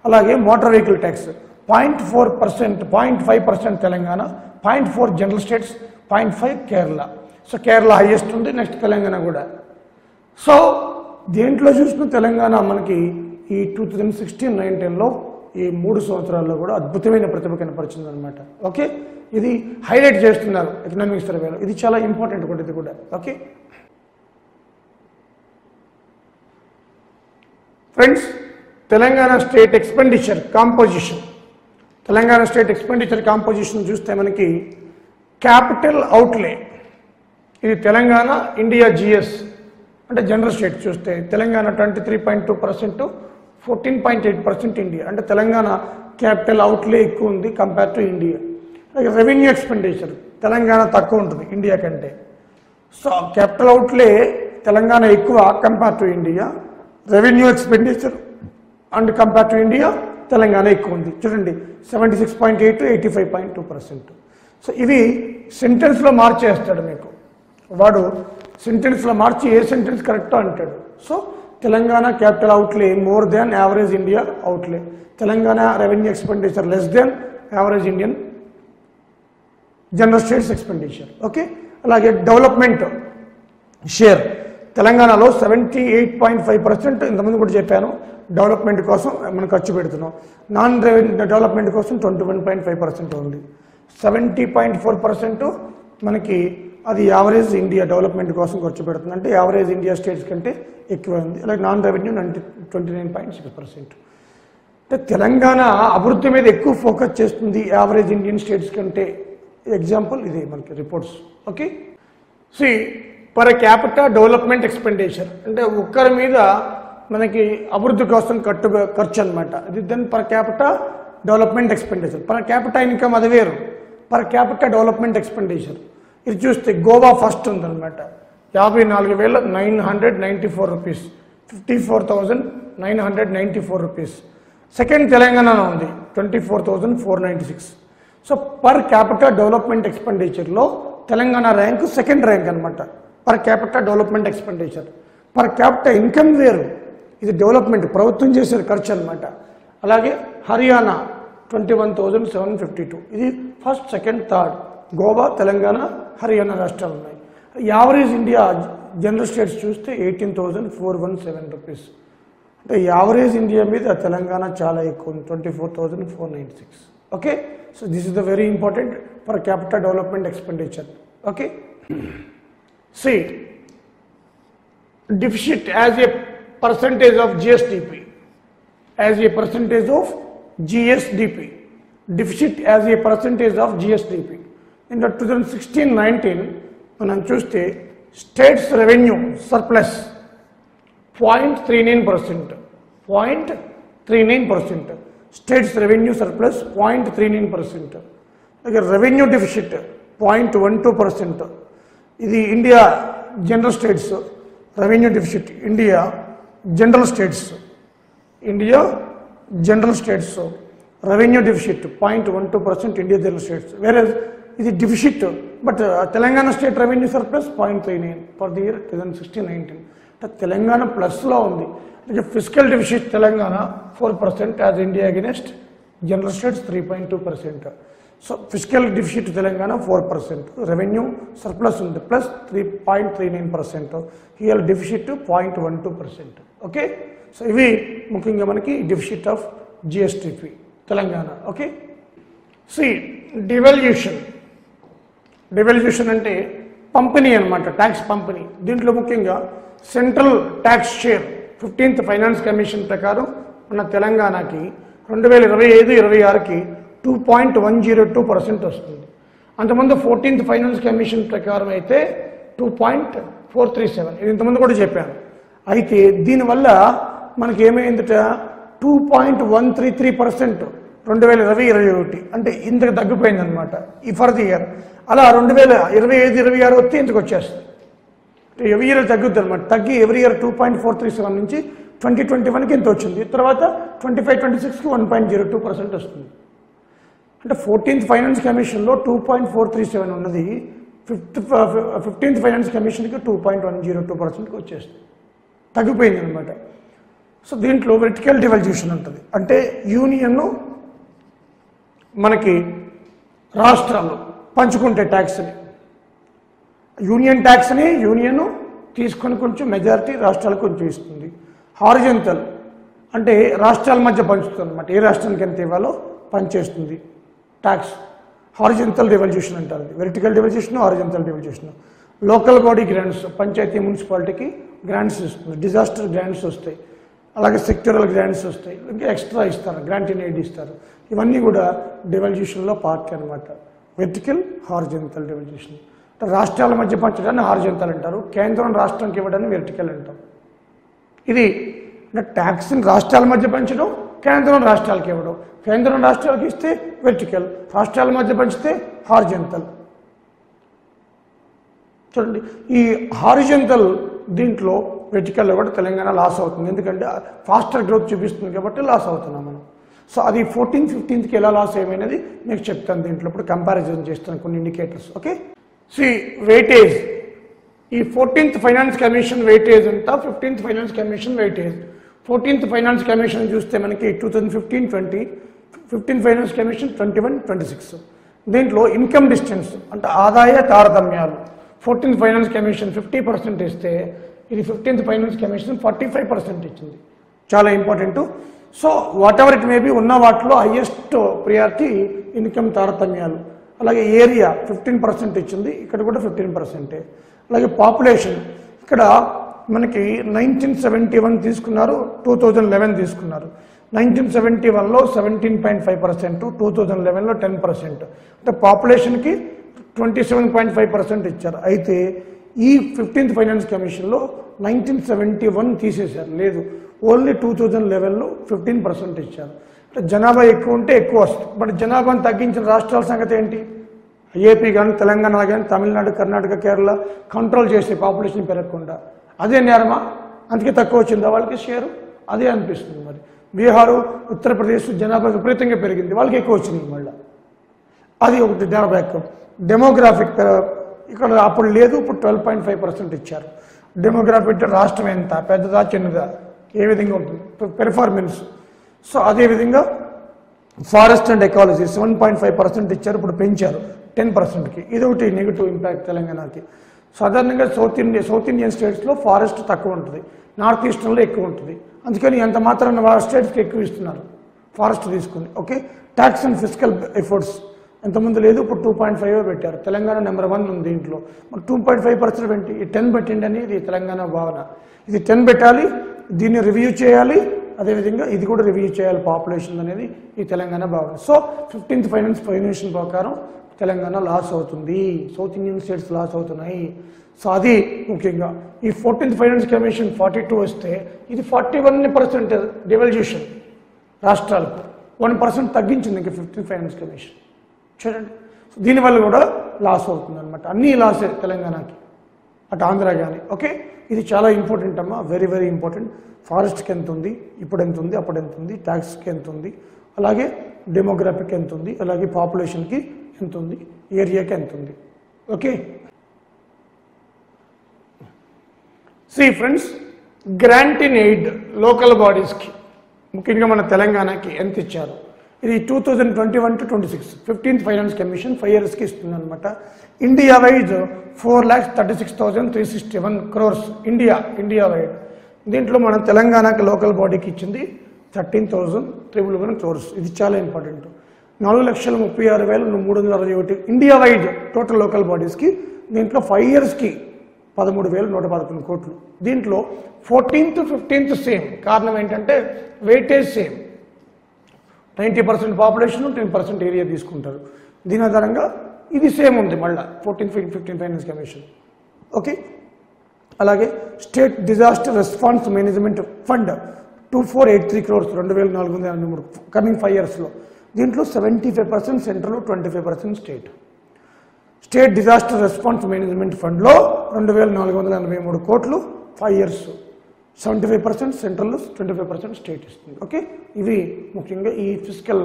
అలాగే motor vehicle tax 0.4%, 0.5% Telangana, 0.4 general states, 0.5 Kerala. So Kerala highest ఉంది, నెక్స్ట్ తెలంగాణ కూడా. సో దేంట్లో చూసిన తెలంగాణ మనకి ఈ 2016-19లో ఈ 3 సంవత్సరాల్లో కూడా అద్భుతమైన ప్రతిభ కనపరిచింది అనమాట. ఓకే, ఇది హైలైట్ చేస్తున్నారు ఎకనామిక్ సర్వేలో. ఇది చాలా ఇంపార్టెంట్ కూడా, ఇది కూడా. Okay friends, Telangana state expenditure composition. Telangana state expenditure composition చూస్తే మనకి క్యాపిటల్ అవుట్లే, ఇది తెలంగాణ, ఇండియా జిఎస్ అంటే జనరల్ స్టేట్ చూస్తే తెలంగాణ 23.2%, 14.8% ఇండియా. అంటే తెలంగాణ క్యాపిటల్ అవుట్లే ఎక్కువ ఉంది కంపేర్ టు ఇండియా. అలాగే రెవెన్యూ ఎక్స్పెండిచర్ తెలంగాణ తక్కువ ఉంటుంది ఇండియా కంటే. సో క్యాపిటల్ అవుట్లే తెలంగాణ ఎక్కువ compare to India. Revenue expenditure and compare to India Telangana ఎక్కువ ఉంది. చూడండి, 76.8 to 85.2%. సో ఇవి సెంటెన్స్లో మార్చేస్తాడు మీకు వాడు. సెంటెన్స్లో మార్చి ఏ సెంటెన్స్ కరెక్టో అంటాడు. So Telangana capital outlay more than average India outlay, Telangana revenue expenditure less than average Indian general states expenditure. Okay, అలాగే డెవలప్మెంట్ షేర్ తెలంగాణలో 78.5%, ఇంతకుముందు కూడా చెప్పాను, డెవలప్మెంట్ కోసం మనం ఖర్చు పెడుతున్నాం. నాన్ రెవెన్యూ డెవలప్మెంట్ కోసం 21.5% ఉంది. 70.4% మనకి అది యావరేజ్ ఇండియా డెవలప్మెంట్ కోసం ఖర్చు పెడుతుంది. అంటే యావరేజ్ ఇండియా స్టేట్స్ కంటే ఎక్కువ ఉంది. అలాగే నాన్ రెవెన్యూ 29.6%. అంటే తెలంగాణ అభివృద్ధి మీద ఎక్కువ ఫోకస్ చేస్తుంది యావరేజ్ ఇండియన్ స్టేట్స్ కంటే. ఎగ్జాంపుల్ ఇది మనకి reports. Okay, see per capital development expenditure అంటే ఒక్కరి మీద మనకి అభివృద్ధి కోసం ఖర్చు అనమాట. ఇది then per capital development expenditure. Per capital income అది వేరు, పర్ క్యాపిటల్ డెవలప్మెంట్ ఎక్స్పెండిచర్. ఇది చూస్తే గోవా ఫస్ట్ ఉందన్నమాట, 54,994 రూపీస్, 54,994 రూపీస్. సెకండ్ తెలంగాణలో ఉంది 24,496. సో పర్ క్యాపిటల్ డెవలప్మెంట్ ఎక్స్పెండిచర్లో తెలంగాణ ర్యాంకు సెకండ్ ర్యాంక్ అనమాట. Per capital development expenditure. Per capital income వేరు, ఇది డెవలప్మెంట్ ప్రభుత్వం చేసే ఖర్చు అనమాట. అలాగే హర్యానా 21,752, ఇది first, second, third. Goa, Telangana, Haryana రాష్ట్రాలు ఉన్నాయి. యావరేజ్ ఇండియా జనరల్ స్టేట్స్ చూస్తే 18,417 రూపీస్. అంటే యావరేజ్ ఇండియా మీద తెలంగాణ చాలా ఎక్కువ ఉంది, 24,496. Okay, so this is the very important for capital development expenditure. Okay, see deficit as a percentage of GSDP, as a percentage of GSDP, deficit as a percentage of GSDP. In the 2016-19 మనం చూస్తే states revenue surplus 0.39%, 0.39%. States revenue surplus 0.39%. అలాగే revenue deficit 0.12%. ఇది India general states revenue deficit. India general states revenue deficit 0.12% India general states. వేరే ఇది deficit, but Telangana state revenue surplus 0.39 for the year 2016-19. Telangana ప్లస్లో ఉంది. Fiscal deficit Telangana 4% as India against general states 3.2%. So fiscal deficit Telangana 4%. Revenue surplus ఉంది plus 3.39%. Here deficit 0.12%. Okay. So ఇవి ముఖ్యంగా మనకి deficit of GSTP Telangana. Okay. See devaluation. Devaluation అంటే పంపిణీ అన్నమాట, tax పంపిణీ. దీంట్లో ముఖ్యంగా central tax share 15th finance commission ప్రకారం మన తెలంగాణకి 2025-26కి 2.102% వస్తుంది. అంతకుముందు 14th ఫైనాన్స్ కమిషన్ ప్రకారం అయితే 2.437, ఇది ఇంతకుముందు కూడా చెప్పాను. అయితే దీనివల్ల మనకి ఏమైందట 2.133% 2020-21 అంటే ఇంతకు తగ్గిపోయింది అనమాట ఈ ఫర్ ది ఇయర్. అలా 2025-26 వస్తే ఇంతకు వచ్చేస్తుంది. ఎవ్రీ ఇయర్ తగ్గుద్ది అనమాట. తగ్గి ఎవ్రీ ఇయర్ 2.437 నుంచి 2021కి ఇంత వచ్చింది. తర్వాత 25-26కి 1.02% వస్తుంది. అంటే 14th ఫైనాన్స్ కమిషన్లో 2.437 ఉన్నది 15th ఫైనాన్స్ కమిషన్కి 2.102%కి వచ్చేస్తుంది, తగ్గిపోయింది అనమాట. సో దీంట్లో వెర్టికల్ డివల్యూషన్ ఉంటుంది. అంటే యూనియన్ మనకి రాష్ట్రాలు పంచుకుంటే ట్యాక్స్ని, యూనియన్ ట్యాక్స్ని యూనియన్ తీసుకొని కొంచెం మెజారిటీ రాష్ట్రాలకు కొంచెం ఇస్తుంది. హారిజంటల్ అంటే రాష్ట్రాల మధ్య పంచుతుంది అనమాట, ఏ రాష్ట్రానికి ఎంత ఇవ్వాలో పనిచేస్తుంది ట్యాక్స్. హారిజంటల్ డివల్యూషన్ అంటారు. Vertical devolution, horizontal devolution. Local body grants, panchayat మున్సిపాలిటీకి గ్రాంట్స్ ఇస్తుంది, డిజాస్టర్ గ్రాంట్స్ వస్తాయి, అలాగే సెక్టరల్ గ్రాంట్స్ వస్తాయి, ఇంకా ఎక్స్ట్రా ఇస్తారు, గ్రాంట్ ఇన్ ఎయిడ్ ఇస్తారు. ఇవన్నీ కూడా డివల్యూషన్లో పార్ట్ అనమాట. Vertical, horizontal devolution. రాష్ట్రాల మధ్య పంచడాన్ని హారిజంటల్ అంటారు, కేంద్రం రాష్ట్రానికి ఇవ్వడాన్ని వెర్టికల్ అంటారు. ఇది ట్యాక్స్ని రాష్ట్రాల మధ్య పంచడం, కేంద్రం రాష్ట్రాలకి ఇవ్వడం. కేంద్రం రాష్ట్రాలకి ఇస్తే వెర్టికల్, రాష్ట్రాల మధ్య పంచితే హారిజంటల్. చూడండి, ఈ హారిజంటల్ దీంట్లో వెర్టికల్లో కూడా తెలంగాణ లాస్ అవుతుంది, ఎందుకంటే ఫాస్టర్ గ్రోత్ చూపిస్తుంది కాబట్టి లాస్ అవుతున్నాం మనం. సో అది 14th, 15thకి ఎలా లాస్ ఏమైనది మీకు చెప్తాను. దీంట్లో ఇప్పుడు కంపారిజన్ చేస్తాను కొన్ని ఇండికేటర్స్. ఓకే. సి వెయిటేజ్, ఈ 14th ఫైనాన్స్ కమిషన్ వెయిటేజ్ అంతా 15th finance commission weightage. 14th finance commission చూస్తే మనకి 2015-20, 15th ఫైనాన్స్ కమిషన్ 21-26. దీంట్లో ఇన్కమ్ డిస్టెన్స్ అంటే ఆదాయ తారతమ్యాలు 14th ఫైనాన్స్ కమిషన్ 50% ఇస్తే ఇది 15th ఫైనాన్స్ కమిషన్ 45% ఇచ్చింది. చాలా important. So what ever it may be, ఉన్న వాటిలో హైయెస్ట్ ప్రియారిటీ ఇన్కమ్ తారతమ్యాలు. అలాగే ఏరియా 15% ఇచ్చింది, ఇక్కడ కూడా 15%. అలాగే పాపులేషన్, ఇక్కడ మనకి 1971 తీసుకున్నారు, 2011 తీసుకున్నారు. 1971లో 17.5%, 2011లో 10%. అంటే పాపులేషన్కి 27.5% ఇచ్చారు. అయితే ఈ 15th ఫైనాన్స్ కమిషన్లో 1971 తీసేశారు, లేదు ఓన్లీ 2011లో 15% ఇచ్చారు. అంటే జనాభా ఎక్కువ ఉంటే ఎక్కువ వస్తుంది. బట్ జనాభాను తగ్గించిన రాష్ట్రాల సంగతి ఏంటి? ఏపీ కానీ, తెలంగాణ కానీ, తమిళనాడు, కర్ణాటక, కేరళ కంట్రోల్ చేసే పాపులేషన్ పెరగకుండా. అదే నేరమా? అందుకే తక్కువ వచ్చిందా వాళ్ళకి షేరు? అదే అనిపిస్తుంది. మరి బీహారు, ఉత్తరప్రదేశ్ జనాభా విపరీతంగా పెరిగింది, వాళ్ళకి ఎక్కువ వచ్చింది మళ్ళీ. అది ఒకటి డ్రాబ్యాక్. డెమోగ్రాఫిక్ ఇక్కడ అప్పుడు లేదు, ఇప్పుడు 12.5% ఇచ్చారు. డెమోగ్రాఫిక్ రాష్ట్రం ఎంత పెద్దదా చిన్నదా ఏ విధంగా ఉంటుంది, పెర్ఫార్మెన్స్. సో అదేవిధంగా ఫారెస్ట్ అండ్ ఎకాలజీ 7.5% ఇచ్చారు, ఇప్పుడు పెంచారు 10%కి. ఇది ఒకటి నెగిటివ్ ఇంపాక్ట్ తెలంగాణకి. సాధారణంగా సౌత్ ఇండియన్ స్టేట్స్లో ఫారెస్ట్ తక్కువ ఉంటుంది, నార్త్ ఈస్టర్న్లో ఎక్కువ ఉంటుంది. అందుకని ఎంత మాత్రాన స్టేట్స్కి ఎక్కువ ఇస్తున్నారు ఫారెస్ట్ తీసుకుని. Okay. Tax and physical efforts ఎంతమంది లేదు, ఇప్పుడు 2.5 పెట్టారు. తెలంగాణ నెంబర్ 1 ఉంది దీంట్లో. మరి 2.5% పెట్టి 10 పెట్టండి అని ఇది తెలంగాణ భావన. ఇది 10 పెట్టాలి, దీన్ని రివ్యూ చేయాలి, అదేవిధంగా ఇది కూడా రివ్యూ చేయాలి పాపులేషన్ అనేది ఈ తెలంగాణ భావన. సో 15th ఫైనాన్స్ కమిషన్ ప్రకారం తెలంగాణ లాస్ అవుతుంది, సౌత్ ఇండియన్ స్టేట్స్ లాస్ అవుతున్నాయి. సో అది ముఖ్యంగా ఈ 14th ఫైనాన్స్ కమిషన్ 42 వస్తే ఇది 41% డివల్యూషన్ రాష్ట్రాలకు, 1% తగ్గించింది ఇంకా 15th ఫైనాన్స్ కమిషన్. చూడండి, దీనివల్ల కూడా లాస్ అవుతుంది అనమాట. అన్నీ లాసే తెలంగాణకి, అటు ఆంధ్ర కానీ. ఓకే. ఇది చాలా ఇంపార్టెంట్ అమ్మా, వెరీ వెరీ ఇంపార్టెంట్. ఫారెస్ట్కి ఎంత ఉంది, ఇప్పుడు ఎంత ఉంది, అప్పుడు ఎంత ఉంది, ట్యాక్స్కి ఎంత ఉంది, అలాగే డెమోగ్రఫీకి ఎంత ఉంది, అలాగే పాపులేషన్కి ఎంత ఉంది, ఏరియాకి ఎంత ఉంది. Okay. See friends, grant in aid local బాడీస్కి ముఖ్యంగా మన తెలంగాణకి ఎంత ఇచ్చారు? ఇది 2021 to 26 15th ఫైనాన్స్ కమిషన్ 5 yearsకి ఇస్తుంది అనమాట. India wise 4,36,361 crores India wide. దీంట్లో మనం తెలంగాణకి లోకల్ బాడీకి ఇచ్చింది 13,311 crores. ఇది చాలా important. 4,36,361 India wide total local బాడీస్కి. దీంట్లో 5 yearsకి 13,111 కోట్లు. దీంట్లో 14th to 15th సేమ్. కారణం ఏంటంటే వెయిటేజ్ సేమ్. 90% పాపులేషన్ 10% ఏరియా తీసుకుంటారు. దీని ఆధారంగా ఇది సేమ్ ఉంది మళ్ళీ 14-15 ఫైనాన్స్ కమిషన్. ఓకే, అలాగే state disaster response management fund 2483 crores 2,483 coming 5 yearsలో. దీంట్లో 75% central 25% state. State disaster response management ఫండ్లో 2,483 కోట్లు 5 years. 75% సెంట్రల్ 25% స్టేట్ ఇస్తుంది. ఓకే, ఇవి ముఖ్యంగా ఈ ఫిజికల్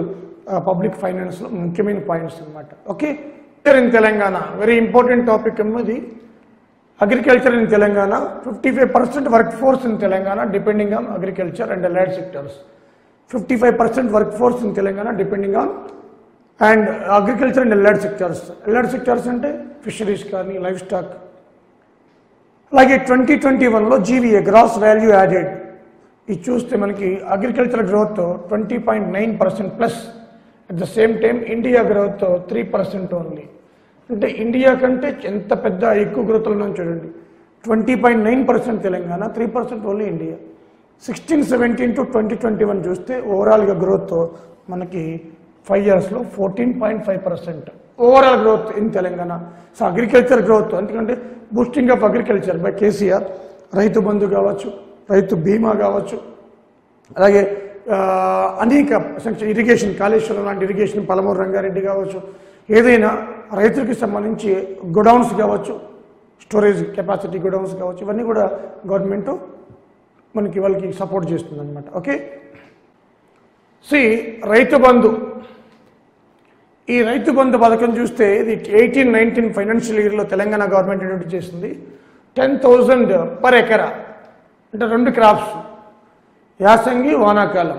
పబ్లిక్ ఫైనాన్స్లో ముఖ్యమైన పాయింట్స్ అనమాట. Okay, in Telangana very important topic అన్నది agriculture in Telangana. 55% work force in Telangana depending on agriculture and allied sectors. 55% work force in Telangana depending on and agriculture and allied sectors. allied sectors అంటే fisheries కానీ life stock. అలాగే 2021లో GVA gross value added ఇది చూస్తే మనకి agriculture growth 20.9% plus. At the same time India growth 3% only. అంటే India కంటే ఎంత పెద్ద ఎక్కువ గ్రోత్ ఉన్నాం చూడండి. 20.9% తెలంగాణ, 3% ఓన్లీ ఇండియా. 16-17 to 2021 చూస్తే ఓవరాల్గా గ్రోత్ మనకి 5 yearsలో 14.5% overall growth in Telangana. So agriculture growth ఎందుకంటే boosting of agriculture by KCR. Rythu Bandhu కావచ్చు, రైతు బీమా కావచ్చు, అలాగే అనేక ఇరిగేషన్ కాళేశ్వరం లాంటి ఇరిగేషన్, పలమూరు రంగారెడ్డి కావచ్చు, ఏదైనా రైతులకి సంబంధించి గోడౌన్స్ కావచ్చు, స్టోరేజ్ కెపాసిటీ గోడౌన్స్ కావచ్చు, ఇవన్నీ కూడా గవర్నమెంట్ మనకి వాళ్ళకి సపోర్ట్ చేస్తుంది అనమాట. ఓకే, రైతు బంధు. ఈ రైతు బంధు పథకం చూస్తే ఇది 18-19 ఫైనాన్షియల్ ఇయర్లో తెలంగాణ గవర్నమెంట్ ఇంట్రొడ్యూస్ చేసింది. 10,000 per ఎకరా అంటే 2 క్రాప్స్, యాసంగి వానాకాలం.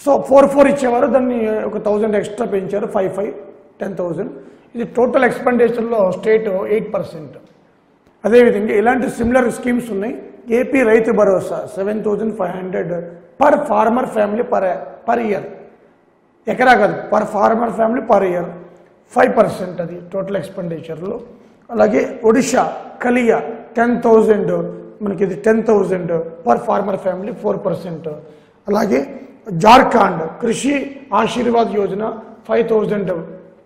సో 4 ఇచ్చేవారు, దాన్ని ఒక 1,000 ఎక్స్ట్రా పెంచారు, 5 10,000. ఇది టోటల్ ఎక్స్పెండిచర్లో స్టేట్ 8%. అదేవిధంగా ఇలాంటి సిమిలర్ స్కీమ్స్ ఉన్నాయి. AP Rythu Bharosa 7,500 per farmer family per year. ఎకరా కాదు, per farmer family per year 5% అది టోటల్ ఎక్స్పెండిచర్లో. అలాగే ఒడిషా కలియా 10,000 మనకి ఇది 10,000 పర్ ఫార్మర్ ఫ్యామిలీ 4%. అలాగే జార్ఖండ్ కృషి ఆశీర్వాద్ యోజన 5,000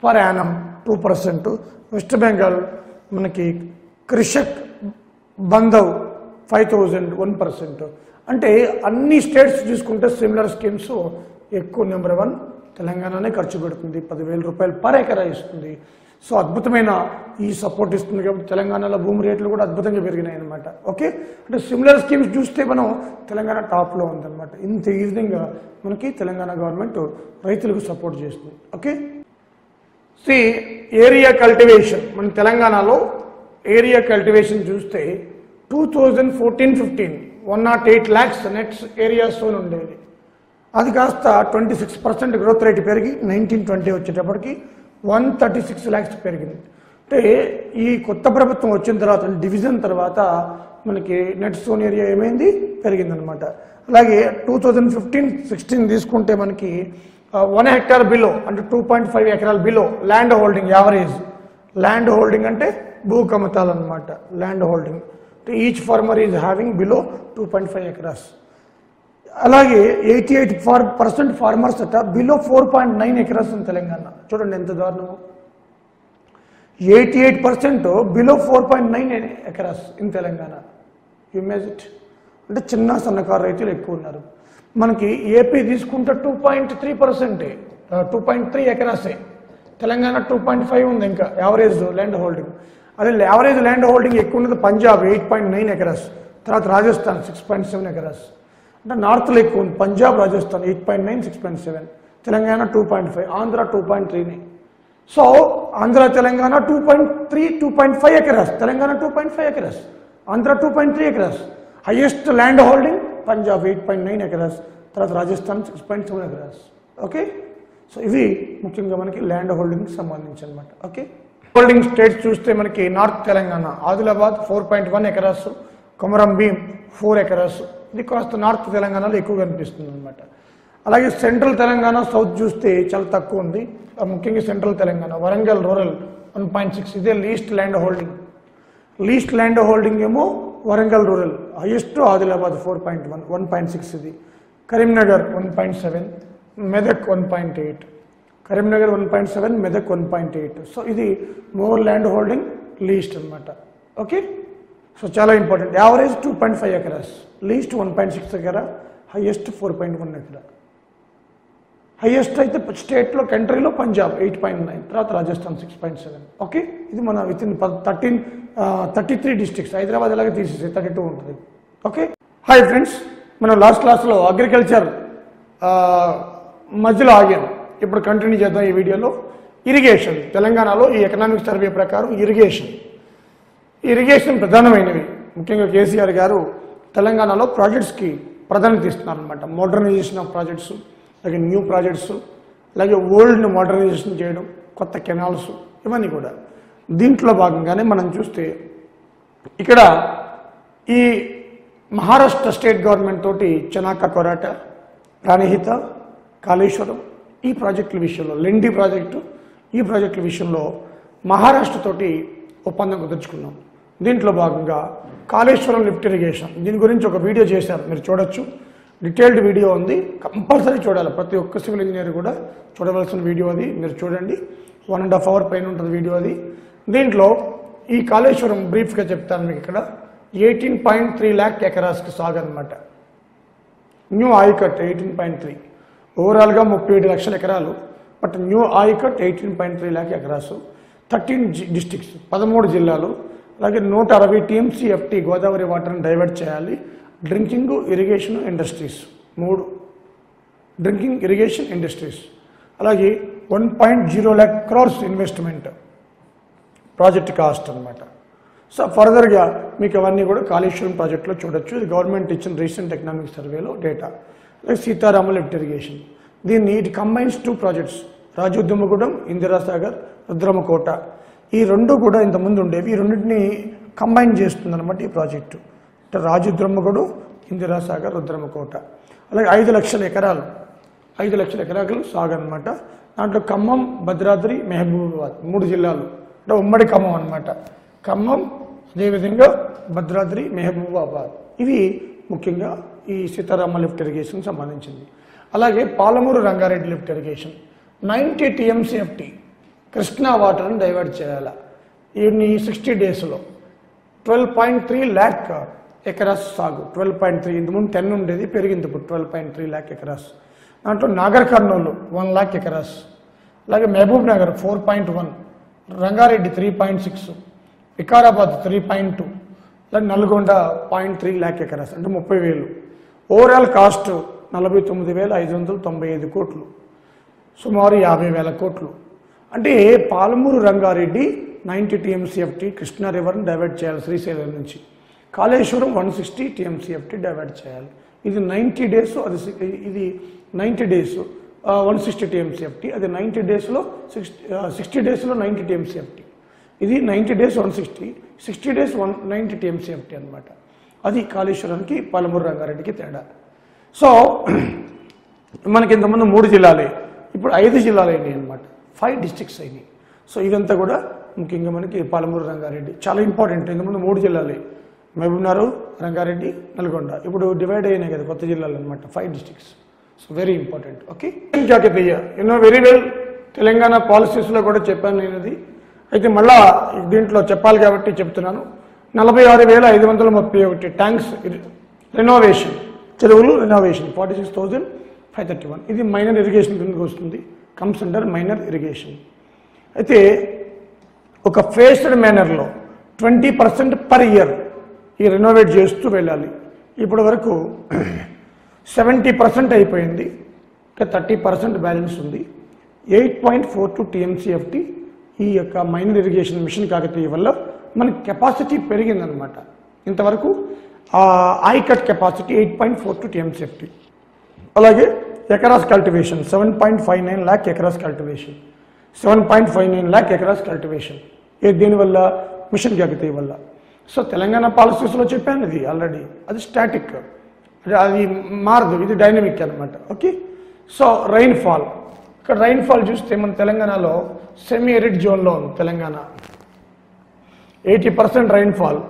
పర్ యానం 2%. వెస్ట్ బెంగాల్ మనకి కృషక్ బంధవ్ 5,000 1%. అంటే అన్ని స్టేట్స్ చూసుకుంటే సిమిలర్ స్కీమ్స్ ఎక్కువ. నెంబర్ 1 తెలంగాణనే ఖర్చు పెడుతుంది, 10,000 రూపాయలు పర్ ఎకరా ఇస్తుంది. సో అద్భుతమైన ఈ సపోర్ట్ ఇస్తుంది కాబట్టి తెలంగాణలో భూమి రేట్లు కూడా అద్భుతంగా పెరిగినాయి అనమాట. ఓకే, అంటే సిమిలర్ స్కీమ్స్ చూస్తే మనం తెలంగాణ టాప్లో ఉందన్నమాట. ఇంత ఈ విధంగా మనకి తెలంగాణ గవర్నమెంట్ రైతులకు సపోర్ట్ చేస్తుంది. Okay, area cultivation. మన తెలంగాణలో ఏరియా కల్టివేషన్ చూస్తే 2014-15 108 lakhs నెట్స్ ఏరియాస్ ఉండేది. అది కాస్త 26% గ్రోత్ రేట్ పెరిగి 19-20 వచ్చేటప్పటికి 136 lakhs పెరిగింది. అంటే ఈ కొత్త ప్రభుత్వం వచ్చిన తర్వాత డివిజన్ తర్వాత మనకి నెట్ జోన్ ఏరియా ఏమైంది, పెరిగిందనమాట. అలాగే 2015-16 తీసుకుంటే మనకి 1 hectare బిలో అంటే 2.5 ఎకరాల below land holding average. Land holding అంటే భూ కమతాలు అనమాట. Land holding each farmer is having below 2.5 acres. అలాగే 88% ఫార్మర్స్ అట బిలో 4.9 acres ఇన్ తెలంగాణ. చూడండి ఎంత దారుణం. 88% below 4.9 acres in Telangana. You imagine it. అంటే చిన్న సన్నకారు రైతులు ఎక్కువ ఉన్నారు. మనకి ఏపీ తీసుకుంటే 2.3%, 2.3 acres. తెలంగాణ 2.5 ఉంది. ఇంకా యావరేజ్ ల్యాండ్ హోల్డింగ్. అదే యావరేజ్ ల్యాండ్ హోల్డింగ్ ఎక్కువ ఉన్నది పంజాబ్ 8.9 acres, తర్వాత రాజస్థాన్ 6.7 acres. అంటే నార్త్లో ఎక్కువ ఉంది. Punjab, Rajasthan 8.9, 6.7, Telangana 2.5, Andhra 2.3. So Andhra Telangana 2.3, 2.5 acres, Telangana 2.5 acres, Andhra 2.3 acres. Highest land holding Punjab 8.9 acres, తర్వాత రాజస్థాన్ 6.7 ఎకరాస్. ఓకే, సో ఇవి ముఖ్యంగా మనకి ల్యాండ్ హోల్డింగ్కి సంబంధించి అనమాట. ఓకే, హోల్డింగ్ స్టేట్స్ చూస్తే మనకి north Telangana Adilabad 4.1 acres, Komaram Bheem 4 acres. ఇది కాస్త నార్త్ తెలంగాణలో ఎక్కువ కనిపిస్తుంది అనమాట. అలాగే సెంట్రల్ తెలంగాణ సౌత్ చూస్తే చాలా తక్కువ ఉంది, ముఖ్యంగా సెంట్రల్ తెలంగాణ వరంగల్ రూరల్ 1.6, ఇదే least land holding. Least land holding ఏమో వరంగల్ రూరల్, హైయెస్ట్ ఆదిలాబాద్ 4.1, 1.6 ఇది. కరీంనగర్ 1.7, మెదక్ 1.8, కరీంనగర్ 1.7, మెదక్ 1.8. సో ఇది మోర్ ల్యాండ్ హోల్డింగ్ లీస్ట్ అనమాట. ఓకే, సో చాలా ఇంపార్టెంట్. యావరేజ్ 2.5 ఎకరాస్, లీస్ట్ 1.6 ఎకరా, హైయెస్ట్ 4.1 ఎకరా. హైయెస్ట్ అయితే స్టేట్లో కంట్రీలో పంజాబ్ 8.9, తర్వాత రాజస్థాన్ 6.7. ఓకే, ఇది మన విత్ ఇన్ 33 డిస్ట్రిక్ట్స్. హైదరాబాద్ ఎలాగే తీసేసి 32 ఉంటుంది. ఓకే, హాయ్ ఫ్రెండ్స్, మనం లాస్ట్ క్లాస్లో అగ్రికల్చర్ మధ్యలో ఆగాం. ఇప్పుడు కంటిన్యూ చేద్దాం ఈ వీడియోలో. ఇరిగేషన్, తెలంగాణలో ఈ ఎకనామిక్ సర్వే ప్రకారం ఇరిగేషన్ ప్రధానమైనవి. ముఖ్యంగా కేసీఆర్ గారు తెలంగాణలో ప్రాజెక్ట్స్కి ప్రాధాన్యత ఇస్తున్నారు అనమాట. మోడర్నైజేషన్ ఆఫ్ ప్రాజెక్ట్స్, అలాగే న్యూ ప్రాజెక్ట్స్, అలాగే ఓల్డ్ని మోడర్నైజేషన్ చేయడం, కొత్త కెనాల్స్, ఇవన్నీ కూడా. దీంట్లో భాగంగానే మనం చూస్తే ఇక్కడ ఈ మహారాష్ట్ర స్టేట్ గవర్నమెంట్ తోటి చనాక కొరాట, ప్రాణహిత, కాళేశ్వరం ఈ ప్రాజెక్టుల విషయంలో, లెండి ప్రాజెక్టు, ఈ ప్రాజెక్టుల విషయంలో మహారాష్ట్ర తోటి ఒప్పందం కుదుర్చుకున్నాం. దీంట్లో భాగంగా కాళేశ్వరం లిఫ్ట్ ఇరిగేషన్, దీని గురించి ఒక వీడియో చేశారు, మీరు చూడొచ్చు. డీటెయిల్డ్ వీడియో ఉంది, కంపల్సరీ చూడాలి. ప్రతి ఒక్క సివిల్ ఇంజనీర్ కూడా చూడవలసిన వీడియో అది, మీరు చూడండి. 1.5 hour పైన ఉంటుంది వీడియో అది. దీంట్లో ఈ కాళేశ్వరం బ్రీఫ్గా చెప్తాను మీకు. ఇక్కడ 18.3 lakh ఎకరాస్కి సాగు అనమాట. న్యూ ఆయకట్ 18.3, ఓవరాల్గా 37 లక్షల ఎకరాలు. But new ayacut 18.3 lakh acres, 13 districts, 13 జిల్లాలు. అలాగే 160 TMCFT గోదావరి వాటర్ని డైవర్ట్ చేయాలి. Drinking irrigation industries 3 drinking irrigation industries. అలాగే 1.0 lakh crores investment project cost అనమాట. సో ఫర్దర్గా మీకు అవన్నీ కూడా కాళేశ్వరం ప్రాజెక్ట్లో చూడొచ్చు. ఇది గవర్నమెంట్ ఇచ్చిన రీసెంట్ ఎకనామిక్ సర్వేలో డేటా. అలాగే సీతారామ లిఫ్ట్ ఇరిగేషన్, దీన్ని it combines 2 projects, Rajodyamagudem, Indirasagar, Rudramakota. ఈ 2 కూడా ఇంతకుముందు ఉండేవి, ఈ రెండింటిని కంబైన్ చేస్తుంది అనమాట ఈ ప్రాజెక్టు. అంటే రాజోద్యమగూడెం, ఇందిరాసాగర్, రుద్రమకోట. అలాగే 5 లక్షల ఎకరాలు, 5 లక్షల ఎకరాలు సాగు అనమాట. దాంట్లో ఖమ్మం, భద్రాద్రి, మహబూబాబాద్ 3 జిల్లాలు, అంటే ఉమ్మడి ఖమ్మం అనమాట. ఖమ్మం, అదేవిధంగా భద్రాద్రి, మహబూబాబాద్, ఇవి ముఖ్యంగా ఈ సీతారామ లిఫ్ట్ ఇరిగేషన్ సంబంధించింది. అలాగే Palamuru Rangareddy lift irrigation 90 TMCFT Krishna వాటర్ని డైవర్ట్ చేయాలి. ఈ 60 daysలో 12.3 lakh ఎకరాస్ సాగు. 12.3, ఇంతకుముందు 10 ఉండేది, పెరిగింది ఇప్పుడు 12.3 lakh ఎకరాస్. దాంట్లో నాగర్ కర్నూలు 1 lakh ఎకరాస్, అలాగే మహబూబ్ నగర్ 4.1, రంగారెడ్డి 3.6, వికారాబాద్ 3.2, అలాగే నల్గొండ 0.3 lakh ఎకరాస్, అంటే 30,000. ఓవరాల్ కాస్ట్ 49,595 కోట్లు, సుమారు 50,000 కోట్లు. అంటే పాలమూరు రంగారెడ్డి 90 TMCFT కృష్ణా రివర్ని డైవర్ట్ చేయాలి శ్రీశైలం నుంచి. కాళేశ్వరం 160 TMCFT డైవర్ట్ చేయాలి. ఇది 90 days, ఇది 90 days 160 TMCFT, అది 90 daysలో 60 daysలో 90 TMCFT. ఇది 90 days 160, 60 days 190 TMCFT అనమాట. అది కాళేశ్వరానికి, పాలమూరు రంగారెడ్డికి తేడా. సో మనకి ఇంతకుముందు 3 జిల్లాలే, ఇప్పుడు 5 జిల్లాలు అయినాయి అనమాట, 5 districts అయినాయి. సో ఇదంతా కూడా ముఖ్యంగా మనకి పాలమూరు రంగారెడ్డి చాలా ఇంపార్టెంట్. ఇంతకుముందు 3 జిల్లాలే, మహబూబ్నగర్, రంగారెడ్డి, నల్గొండ. ఇప్పుడు డివైడ్ అయినాయి కదా కొత్త జిల్లాలు అనమాట, 5 districts. So very important. Okay, జాగ్రత్తయ్య వెరీ వెల్. తెలంగాణ పాలసీస్లో కూడా చెప్పాను నేను అది. అయితే మళ్ళా దీంట్లో చెప్పాలి కాబట్టి చెప్తున్నాను. 46,531 ట్యాంక్స్ రెనోవేషన్, చెరువులు రెనోవేషన్ 46,531. ఇది మైనర్ ఇరిగేషన్ కిందకి వస్తుంది, కమ్స్ అండర్ మైనర్ ఇరిగేషన్. అయితే ఒక ఫేస్డ్ మేనర్లో 20% per year ఈ రెనోవేట్ చేస్తూ వెళ్ళాలి. ఇప్పటి వరకు 70% అయిపోయింది, ఇంకా 30% బ్యాలెన్స్ ఉంది. 8.42 TMCFT ఈ యొక్క మైనర్ ఇరిగేషన్ మిషన్ కాకతీయ వల్ల మనకి కెపాసిటీ పెరిగిందనమాట. ఇంతవరకు ఐకట్ కెపాసిటీ 8.42 TMCFT. అలాగే acres cultivation 7.59 lakh acres cultivation, 7.59 lakh acres cultivation. దీనివల్ల మిషన్ గగతి వల్ల. సో తెలంగాణ పాలసీస్లో చెప్పాను ఇది ఆల్రెడీ, అది స్టాటిక్, అది మారదు, ఇది డైనమిక్ అనమాట. ఓకే. సో రైన్ఫాల్, ఇక్కడ రైన్ఫాల్ చూస్తే మన తెలంగాణలో సెమీ ఎరిడ్ జోన్లో ఉంది తెలంగాణ. 80% రైన్ఫాల్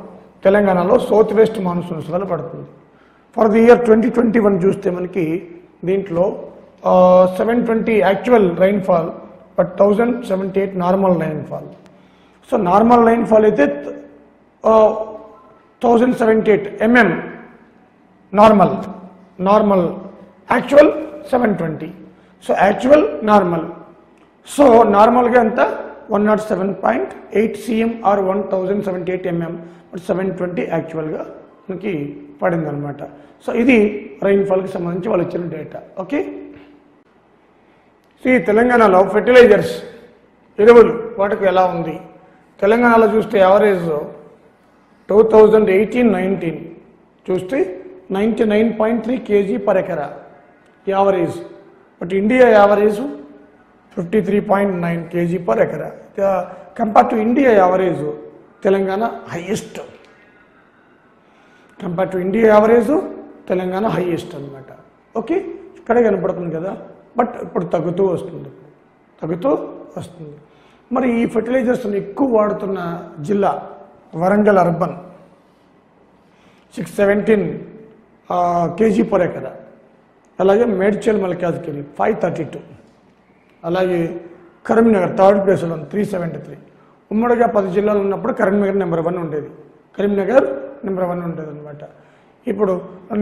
తెలంగాణలో సౌత్ వెస్ట్ మాన్సూన్స్ వల్ల పడుతుంది. ఫర్ ది ఇయర్ 2021 చూస్తే మనకి దీంట్లో 720 actual rainfall, but 1078 normal rainfall. So normal rainfall అయితే 1078 mm normal, actual 720. So actual normal, so నార్మల్గా అంతా 107.8 cm ఆర్ 1078 mm, బట్ 720 యాక్చువల్గా మనకి పడింది అనమాట. సో ఇది రైన్ఫాల్కి సంబంధించి వాళ్ళు ఇచ్చిన డేటా. ఓకే. సో ఈ తెలంగాణలో ఫెర్టిలైజర్స్, ఎరువులు వాటికి ఎలా ఉంది? తెలంగాణలో చూస్తే యావరేజ్ 2018-19 చూస్తే 99.3 kg per ఎకరా average, but India average 53.9 kg per ఎకరా. Compare to India average Telangana highest, compare to India average Telangana highest అనమాట. ఓకే. ఇక్కడే కనపడుతుంది కదా, బట్ ఇప్పుడు తగ్గుతూ వస్తుంది. మరి ఈ ఫెర్టిలైజర్స్ని ఎక్కువ వాడుతున్న జిల్లా వరంగల్ అర్బన్ 617 kg per ఎకరా. అలాగే మేడ్చల్ మల్కాజ్గిరి 532, అలాగే కరీంనగర్ థర్డ్ ప్లేస్లో ఉంది 373. ఉమ్మడిగా 10 జిల్లాలు ఉన్నప్పుడు కరీంనగర్ నెంబర్ 1 ఉండేది, కరీంనగర్ నెంబర్ 1 ఉండేది అనమాట. ఇప్పుడు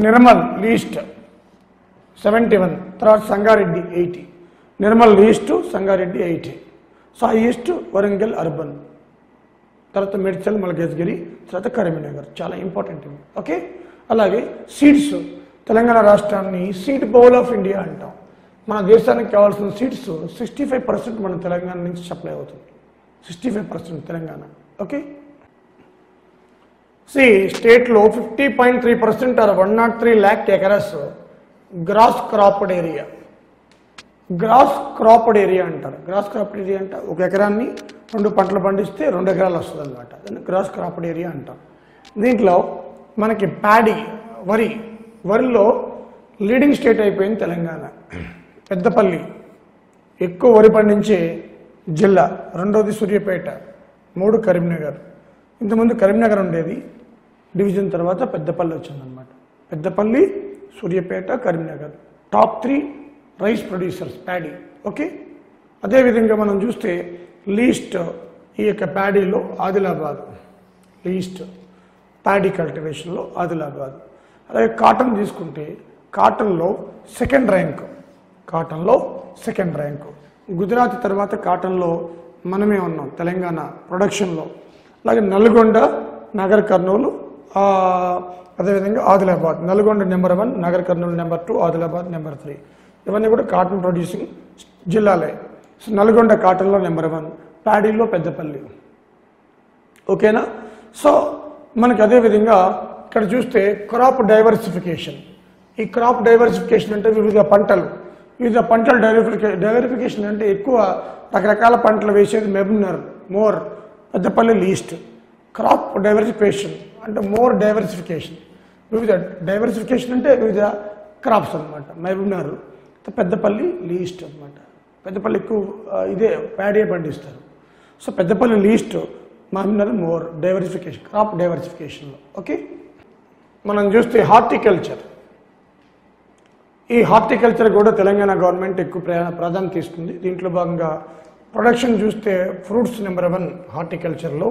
నిర్మల్ లీస్ట్ 71, తర్వాత Sangareddy 80, Nirmal least, Sangareddy 80. So highest Warangal urban, తర్వాత మేడ్చల్ మల్కాజ్గిరి, తర్వాత కరీంనగర్. చాలా ఇంపార్టెంట్ ఇది. ఓకే. అలాగే సీడ్స్, తెలంగాణ రాష్ట్రాన్ని సీడ్ బౌల్ ఆఫ్ ఇండియా అంటాం. మన దేశానికి కావాల్సిన సీడ్స్ 65% మన తెలంగాణ నుంచి సప్లై అవుతుంది, 65% తెలంగాణ. ఓకే. స్టేట్లో 50.3% or 103 lakh acres gross cropped area. Gross cropped area అంటారు. గ్రాస్ క్రాప్డ్ ఏరియా అంటే ఒక ఎకరాన్ని 2 పంటలు పండిస్తే 2 ఎకరాలు వస్తుంది అనమాట, దాన్ని గ్రాస్ క్రాప్డ్ ఏరియా అంటాం. దీంట్లో మనకి ప్యాడీ, వరిలో లీడింగ్ స్టేట్ అయిపోయింది తెలంగాణ. పెద్దపల్లి ఎక్కువ వరి పండించే జిల్లా, రెండోది సూర్యాపేట, 3 కరీంనగర్. ఇంతకుముందు కరీంనగర్ ఉండేది, డివిజన్ తర్వాత పెద్దపల్లి వచ్చిందనమాట. Peddapalli, Suryapet, Karimnagar top 3 rice producers paddy. Okay. అదేవిధంగా మనం చూస్తే లీస్ట్ ఈ యొక్క ప్యాడీలో ఆదిలాబాద్, లీస్ట్ ప్యాడీ కల్టివేషన్లో ఆదిలాబాద్. అలాగే కాటన్ తీసుకుంటే కాటన్లో సెకండ్ ర్యాంకు, గుజరాత్ తర్వాత కాటన్లో మనమే ఉన్నాం తెలంగాణ ప్రొడక్షన్లో. అలాగే నల్గొండ, నగర్ కర్నూలు, అదేవిధంగా Adilabad. Nalgonda number 1, Nagar Kurnool number 2, Adilabad number 3. ఇవన్నీ కూడా కాటన్ ప్రొడ్యూసింగ్ జిల్లాలే. సో నల్గొండ కాటన్లో నెంబర్ 1, ప్యాడీలో పెద్దపల్లి. ఓకేనా. సో మనకి అదేవిధంగా ఇక్కడ చూస్తే క్రాప్ డైవర్సిఫికేషన్. ఈ క్రాప్ డైవర్సిఫికేషన్ అంటే వివిధ పంటలు డైవర్సిఫికేషన్ అంటే ఎక్కువ రకరకాల పంటలు వేసేది Mahabubnagar more, Peddapalli least. Crop diversification అంటే మోర్ డైవర్సిఫికేషన్, వివిధ డైవర్సిఫికేషన్ అంటే వివిధ క్రాప్స్ అనమాట. మహబూబ్నగర్, పెద్దపల్లి లీస్ట్ అనమాట. పెద్దపల్లి ఎక్కువ ఇదే ప్యాడీ పండిస్తారు. So Peddapalli least, Mahabubnagar more diversification, crop డైవర్సిఫికేషన్లో. ఓకే. మనం చూస్తే హార్టికల్చర్, ఈ హార్టికల్చర్ కూడా తెలంగాణ గవర్నమెంట్ ఎక్కువ ప్రాధాన్యత ఇస్తుంది. దీంట్లో భాగంగా ప్రొడక్షన్ చూస్తే ఫ్రూట్స్ నెంబర్ 1 హార్టికల్చర్లో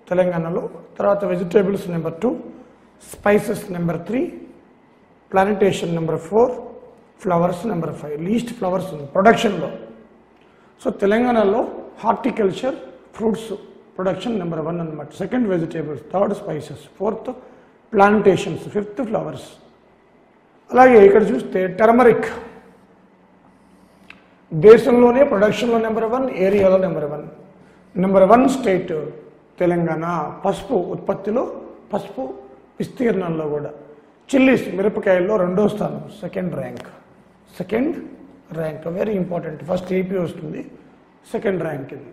తెలంగాణలో, తర్వాత vegetables number 2, spices number 3, plantation number 4, flowers number 5. Least flowers ఉంది ప్రొడక్షన్లో. సో తెలంగాణలో హార్టికల్చర్, ఫ్రూట్స్ ప్రొడక్షన్ నెంబర్ 1 అనమాట. Second vegetables, third spices, 4th plantations, 5th flowers. అలాగే ఇక్కడ చూస్తే టర్మరిక్ దేశంలోనే ప్రొడక్షన్లో నెంబర్ 1, ఏరియాలో నెంబర్ 1. Number 1 state Telangana. పసుపు ఉత్పత్తిలో, పసుపు విస్తీర్ణంలో కూడా. చిల్లీస్ మిరపకాయల్లో రెండో స్థానం, second rank, very important. First AP వస్తుంది, సెకండ్ ర్యాంక్ ఇది.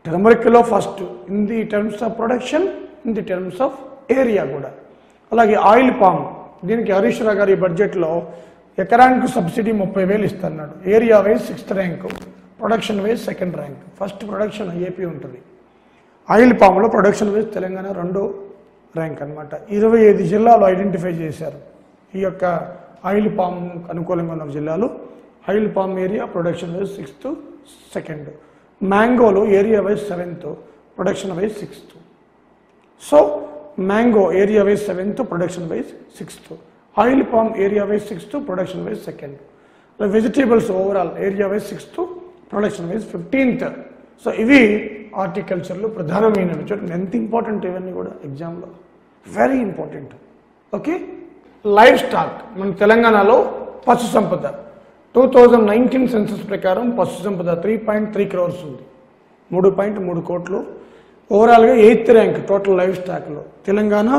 టర్మరిక్లో first in the terms of production, in the terms of area కూడా. అలాగే ఆయిల్ పామ్, దీనికి హరీష్ రావు గారి బడ్జెట్లో ఎకరానికి సబ్సిడీ 30,000 ఇస్తున్నాడు. Area wise 6th rank, production wise second rank. First production AP ఉంటుంది. ఆయిల్ పామ్లో ప్రొడక్షన్ వైజ్ తెలంగాణ రెండో ర్యాంక్ అనమాట. 25 జిల్లాలు ఐడెంటిఫై చేశారు ఈ యొక్క ఆయిల్ పామ్ అనుకూలంగా ఉన్న జిల్లాలు. Oil palm area production wise 6th, second. మ్యాంగోలో area wise 7th, production wise 6th. So mango area wise 7th, production wise 6th. Oil palm area wise 6th, production wise second. Vegetables overall area wise 6th, production wise 15th. సో ఇవి హార్టికల్చర్లో ప్రధానమైనవి. చూడండి ఎంత important ఇవన్నీ కూడా ఎగ్జామ్లో, very important. Okay, livestock మన తెలంగాణలో పశు సంపద 2019 సెన్సస్ ప్రకారం పశు సంపద 3.3 crores ఉంది, 3.3 కోట్లు. ఓవరాల్గా 8th ర్యాంక్ టోటల్ లైవ్ స్టాక్లో. Telangana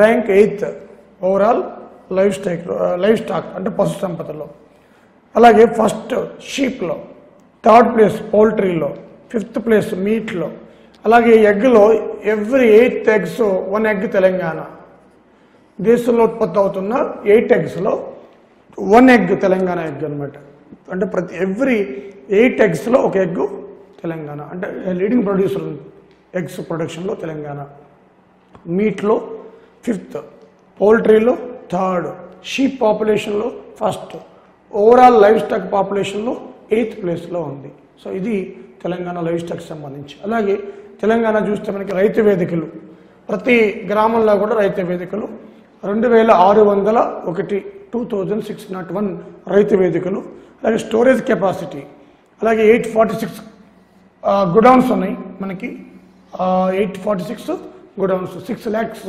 rank 8th overall live stock అంటే పశు సంపదలో. అలాగే ఫస్ట్ షీప్లో, 3rd ప్లేస్ పౌల్ట్రీలో, 5th ప్లేస్ మీట్లో. అలాగే ఎగ్లో ఎవ్రీ 8 eggs 1 egg తెలంగాణ. దేశంలో ఉత్పత్తి అవుతున్న 8 eggsలో 1 egg తెలంగాణ ఎగ్ అనమాట. అంటే ఎవ్రీ 8 eggsలో 1 egg తెలంగాణ. అంటే లీడింగ్ ప్రొడ్యూసర్ ఎగ్స్ ప్రొడక్షన్లో తెలంగాణ. మీట్లో 5th, పౌల్ట్రీలో 3rd, షీప్ పాపులేషన్లో 1st, ఓవరాల్ లైవ్ స్టాక్ పాపులేషన్లో 8th ప్లేస్లో ఉంది. సో ఇది తెలంగాణ లైవ్ స్టాక్ సంబంధించి. అలాగే తెలంగాణ చూస్తే మనకి రైతు వేదికలు, ప్రతి గ్రామంలో కూడా రైతు వేదికలు 2601, 2601 రైతు వేదికలు. అలాగే స్టోరేజ్ కెపాసిటీ, అలాగే 846 గుడౌన్స్ ఉన్నాయి మనకి. 846 గుడౌన్స్, 6 lakhs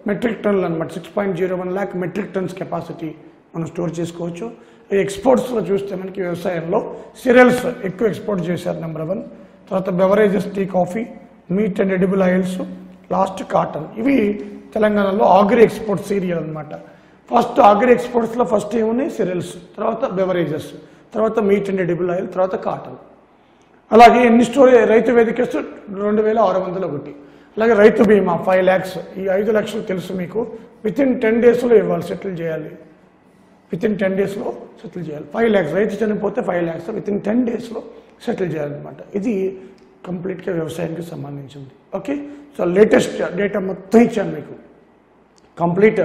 మెట్రిక్ టన్నులు అనమాట. 6.01 lakh మెట్రిక్ టన్స్ కెపాసిటీ మనం స్టోర్ చేసుకోవచ్చు. ఎక్స్పోర్ట్స్లో చూస్తే మనకి వ్యవసాయంలో సిరియల్స్ ఎక్కువ ఎక్స్పోర్ట్ చేశారు, నెంబర్ 1. తర్వాత beverages, tea, coffee, meat and edible oils, last cotton. ఇవి తెలంగాణలో ఆగ్రి ఎక్స్పోర్ట్ సీరియల్ అనమాట. ఫస్ట్ ఆగ్రి ఎక్స్పోర్ట్స్లో ఫస్ట్ ఏమున్నాయి? సిరియల్స్, తర్వాత బెవరేజెస్, తర్వాత మీట్ అండ్ ఎడిబుల్ ఆయిల్, తర్వాత కాటన్. అలాగే ఎన్ని రైతు వేదికస్ 2601. అలాగే రైతు బీమా 5 lakhs. ఈ 5 లక్షలు తెలుసు మీకు, వితిన్ 10 daysలో ఇవ్వాలి, సెటిల్ చేయాలి. వితిన్ 10 daysలో సెటిల్ చేయాలి. 5 lakhs, రైతు చనిపోతే 5 lakhs వితిన్ 10 daysలో సెటిల్ చేయాలన్నమాట. ఇది కంప్లీట్గా వ్యవసాయానికి సంబంధించింది. ఓకే, సో లేటెస్ట్ డేటా మొత్తం ఇచ్చాను మీకు, complete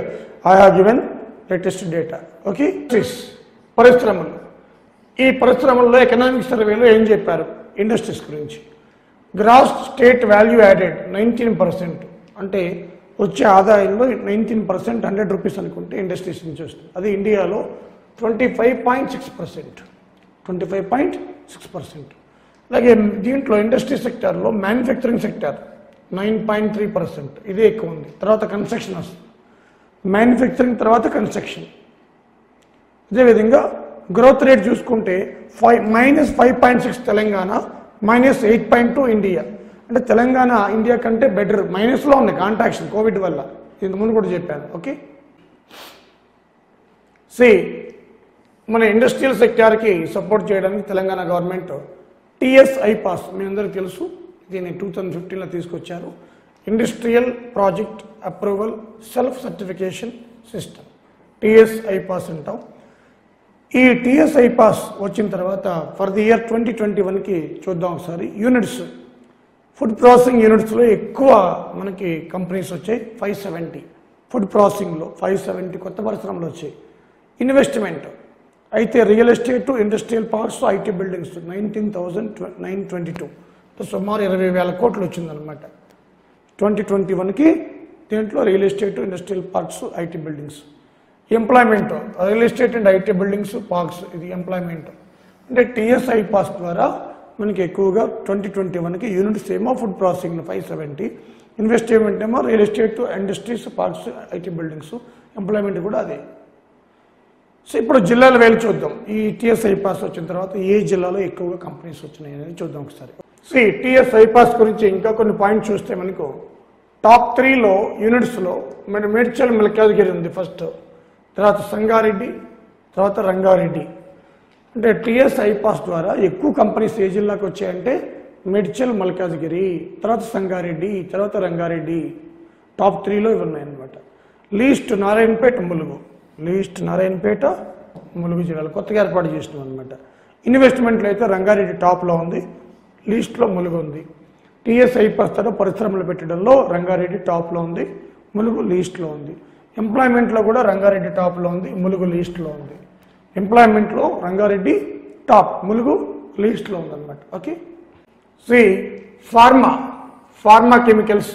I have given latest data. Okay, పరిశ్రమలు. ఈ పరిశ్రమల్లో ఎకనామిక్ సర్వేలో ఏం చెప్పారు? ఇండస్ట్రీస్ గురించి. గ్రాస్ స్టేట్ వాల్యూ యాడెడ్ 19%, అంటే వచ్చే ఆదాయంలో 19% 100 rupees అనుకుంటే ఇండస్ట్రీస్ నుంచి వస్తుంది. అది ఇండియాలో 25.6%, 25.6%. అలాగే దీంట్లో ఇండస్ట్రీ సెక్టార్లో మ్యానుఫ్యాక్చరింగ్ సెక్టార్ 9.3%, ఇదే ఎక్కువ ఉంది. తర్వాత కన్స్ట్రక్షన్ వస్తుంది, మ్యానుఫ్యాక్చరింగ్ తర్వాత కన్స్ట్రక్షన్. అదేవిధంగా గ్రోత్ రేట్ చూసుకుంటే -5.6 తెలంగాణ, -8.2 ఇండియా. అంటే తెలంగాణ ఇండియా కంటే బెటర్, మైనస్లో ఉంది కాంట్రాక్షన్ కోవిడ్ వల్ల, ఇంతకుముందు కూడా చెప్పాను. ఓకే, మన ఇండస్ట్రియల్ సెక్టార్కి సపోర్ట్ చేయడానికి తెలంగాణ గవర్నమెంట్ టీఎస్ ఐపాస్ మీ అందరికీ తెలుసు, దీన్ని 2015లో తీసుకొచ్చారు. Industrial project approval self certification system, TS iPASS అంటాం. ఈ టీఎస్ ఐపాస్ వచ్చిన తర్వాత ఫర్ ది ఇయర్ 2021కి చూద్దాం ఒకసారి. యూనిట్స్, ఫుడ్ ప్రాసెసింగ్ యూనిట్స్లో ఎక్కువ మనకి కంపెనీస్ వచ్చాయి, 570. ఫుడ్ ప్రాసెసింగ్లో 570 కొత్త పరిశ్రమలు వచ్చాయి. ఇన్వెస్ట్మెంట్ అయితే real estate, industrial parks, IT buildings 19,922, సుమారు 20,000 కోట్లు వచ్చిందనమాట 2021కి. దీంట్లో real estate, industrial parks, IT buildings. Employment, real estate and IT buildings, parks, ఇది ఎంప్లాయ్మెంట్. అంటే టీఎస్ఐ పాస్ ద్వారా మనకి ఎక్కువగా 2021కి యూనిట్స్ ఏమో ఫుడ్ ప్రాసెసింగ్ 570, ఇన్వెస్ట్మెంట్ ఏమో real estate, industries, parks, IT buildings, employment కూడా అదే. సో ఇప్పుడు జిల్లాల వేలు చూద్దాం. ఈ టీఎస్ఐ పాస్ వచ్చిన తర్వాత ఏ జిల్లాలో ఎక్కువగా కంపెనీస్ వచ్చినాయి అనేది చూద్దాం ఒకసారి. టీఎస్ఐ పాస్ గురించి ఇంకా కొన్ని పాయింట్స్ చూస్తే మనకు టాప్ 3లో యూనిట్స్లో మేడ్చల్ మల్కాజ్గిరి ఉంది ఫస్ట్, తర్వాత సంగారెడ్డి, తర్వాత రంగారెడ్డి. అంటే టీఎస్ ఐపాస్ ద్వారా ఎక్కువ కంపెనీస్ ఏ జిల్లాకు వచ్చాయంటే మేడ్చల్ మల్కాజ్గిరి, తర్వాత సంగారెడ్డి, తర్వాత రంగారెడ్డి. టాప్ 3లో ఇవి ఉన్నాయన్నమాట. లీస్ట్ నారాయణపేట, ములుగు. లీస్ట్ నారాయణపేట, ములుగు జిల్లాలో కొత్తగా ఏర్పాటు చేసినాం అనమాట. ఇన్వెస్ట్మెంట్లో అయితే రంగారెడ్డి టాప్లో ఉంది, లీస్ట్లో ములుగు ఉంది. టీఎస్ ఐపాస్ ద్వారా పరిశ్రమలు పెట్టడంలో రంగారెడ్డి టాప్లో ఉంది, ములుగు లీస్ట్లో ఉంది. ఎంప్లాయ్మెంట్లో కూడా రంగారెడ్డి టాప్లో ఉంది, ములుగు లీస్ట్లో ఉంది. ఎంప్లాయ్మెంట్లో రంగారెడ్డి టాప్, ములుగు లీస్ట్లో ఉందన్నమాట. ఓకే. ఫార్మా కెమికల్స్,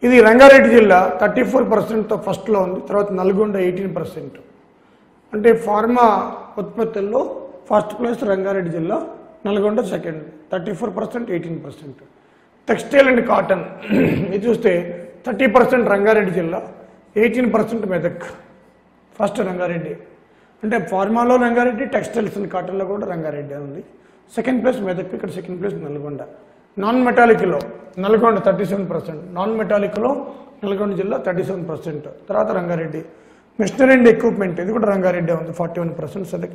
ఇది రంగారెడ్డి జిల్లా 34%తో ఫస్ట్లో ఉంది, తర్వాత నల్గొండ 18%. అంటే ఫార్మా ఉత్పత్తుల్లో ఫస్ట్ ప్లేస్ రంగారెడ్డి జిల్లా, Nalgonda second, 34%, 18%. Textile and cotton ఇది చూస్తే 30% రంగారెడ్డి జిల్లా, 18% మెదక్. ఫస్ట్ రంగారెడ్డి. అంటే ఫార్మాలో రంగారెడ్డి, టెక్స్టైల్స్ అండ్ కాటన్లో కూడా రంగారెడ్డి ఉంది. సెకండ్ ప్లేస్ మెదక్, ఇక్కడ సెకండ్ ప్లేస్ నల్గొండ. నాన్ మెటాలిక్లో నల్గొండ 37%, నాన్ మెటాలిక్లో నల్గొండ జిల్లా 37%, తర్వాత రంగారెడ్డి. మిషనరీ అండ్ ఎక్విప్మెంట్ ఇది కూడా రంగారెడ్డి ఉంది 41%,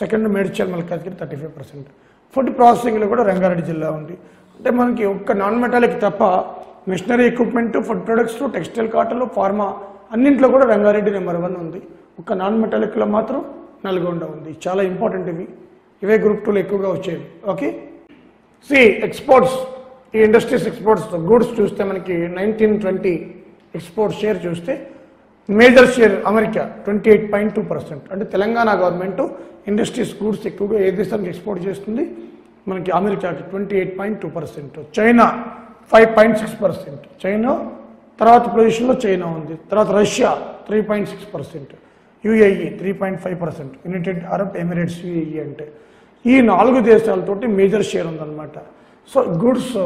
సెకండ్ మేడ్చల్ మల్కాజ్గిరి 35%. ఫుడ్ ప్రాసెసింగ్లో కూడా రంగారెడ్డి జిల్లా ఉంది. అంటే మనకి ఒక్క నాన్ మెటాలిక్ తప్ప machinery equipment, food products, textile, కాటన్లు, ఫార్మా అన్నింట్లో కూడా రంగారెడ్డి నెంబర్ 1 ఉంది. ఒక్క నాన్ మెటాలిక్లో మాత్రం నల్గొండ ఉంది. చాలా ఇంపార్టెంట్ ఇవే గ్రూప్ 2లో ఎక్కువగా వచ్చేవి. ఓకే. ఎక్స్పోర్ట్స్, ఈ ఇండస్ట్రీస్ ఎక్స్పోర్ట్స్ గూడ్స్ చూస్తే మనకి 1920 ఎక్స్పోర్ట్ షేర్ చూస్తే మేజర్ షేర్ అమెరికా 28.2%. అంటే తెలంగాణ గవర్నమెంట్ ఇండస్ట్రీస్ గూడ్స్ ఎక్కువగా ఏ దేశానికి ఎక్స్పోర్ట్ చేస్తుంది, మనకి అమెరికాకి 28.2%. చైనా 5.6%, చైనా తర్వాత పొజిషన్లో చైనా ఉంది. తర్వాత Russia 3.6%, UAE 3.5%, United Arab Emirates, UAE అంటే ఈ 4 దేశాలతోటి మేజర్ షేర్ ఉందన్నమాట. So goods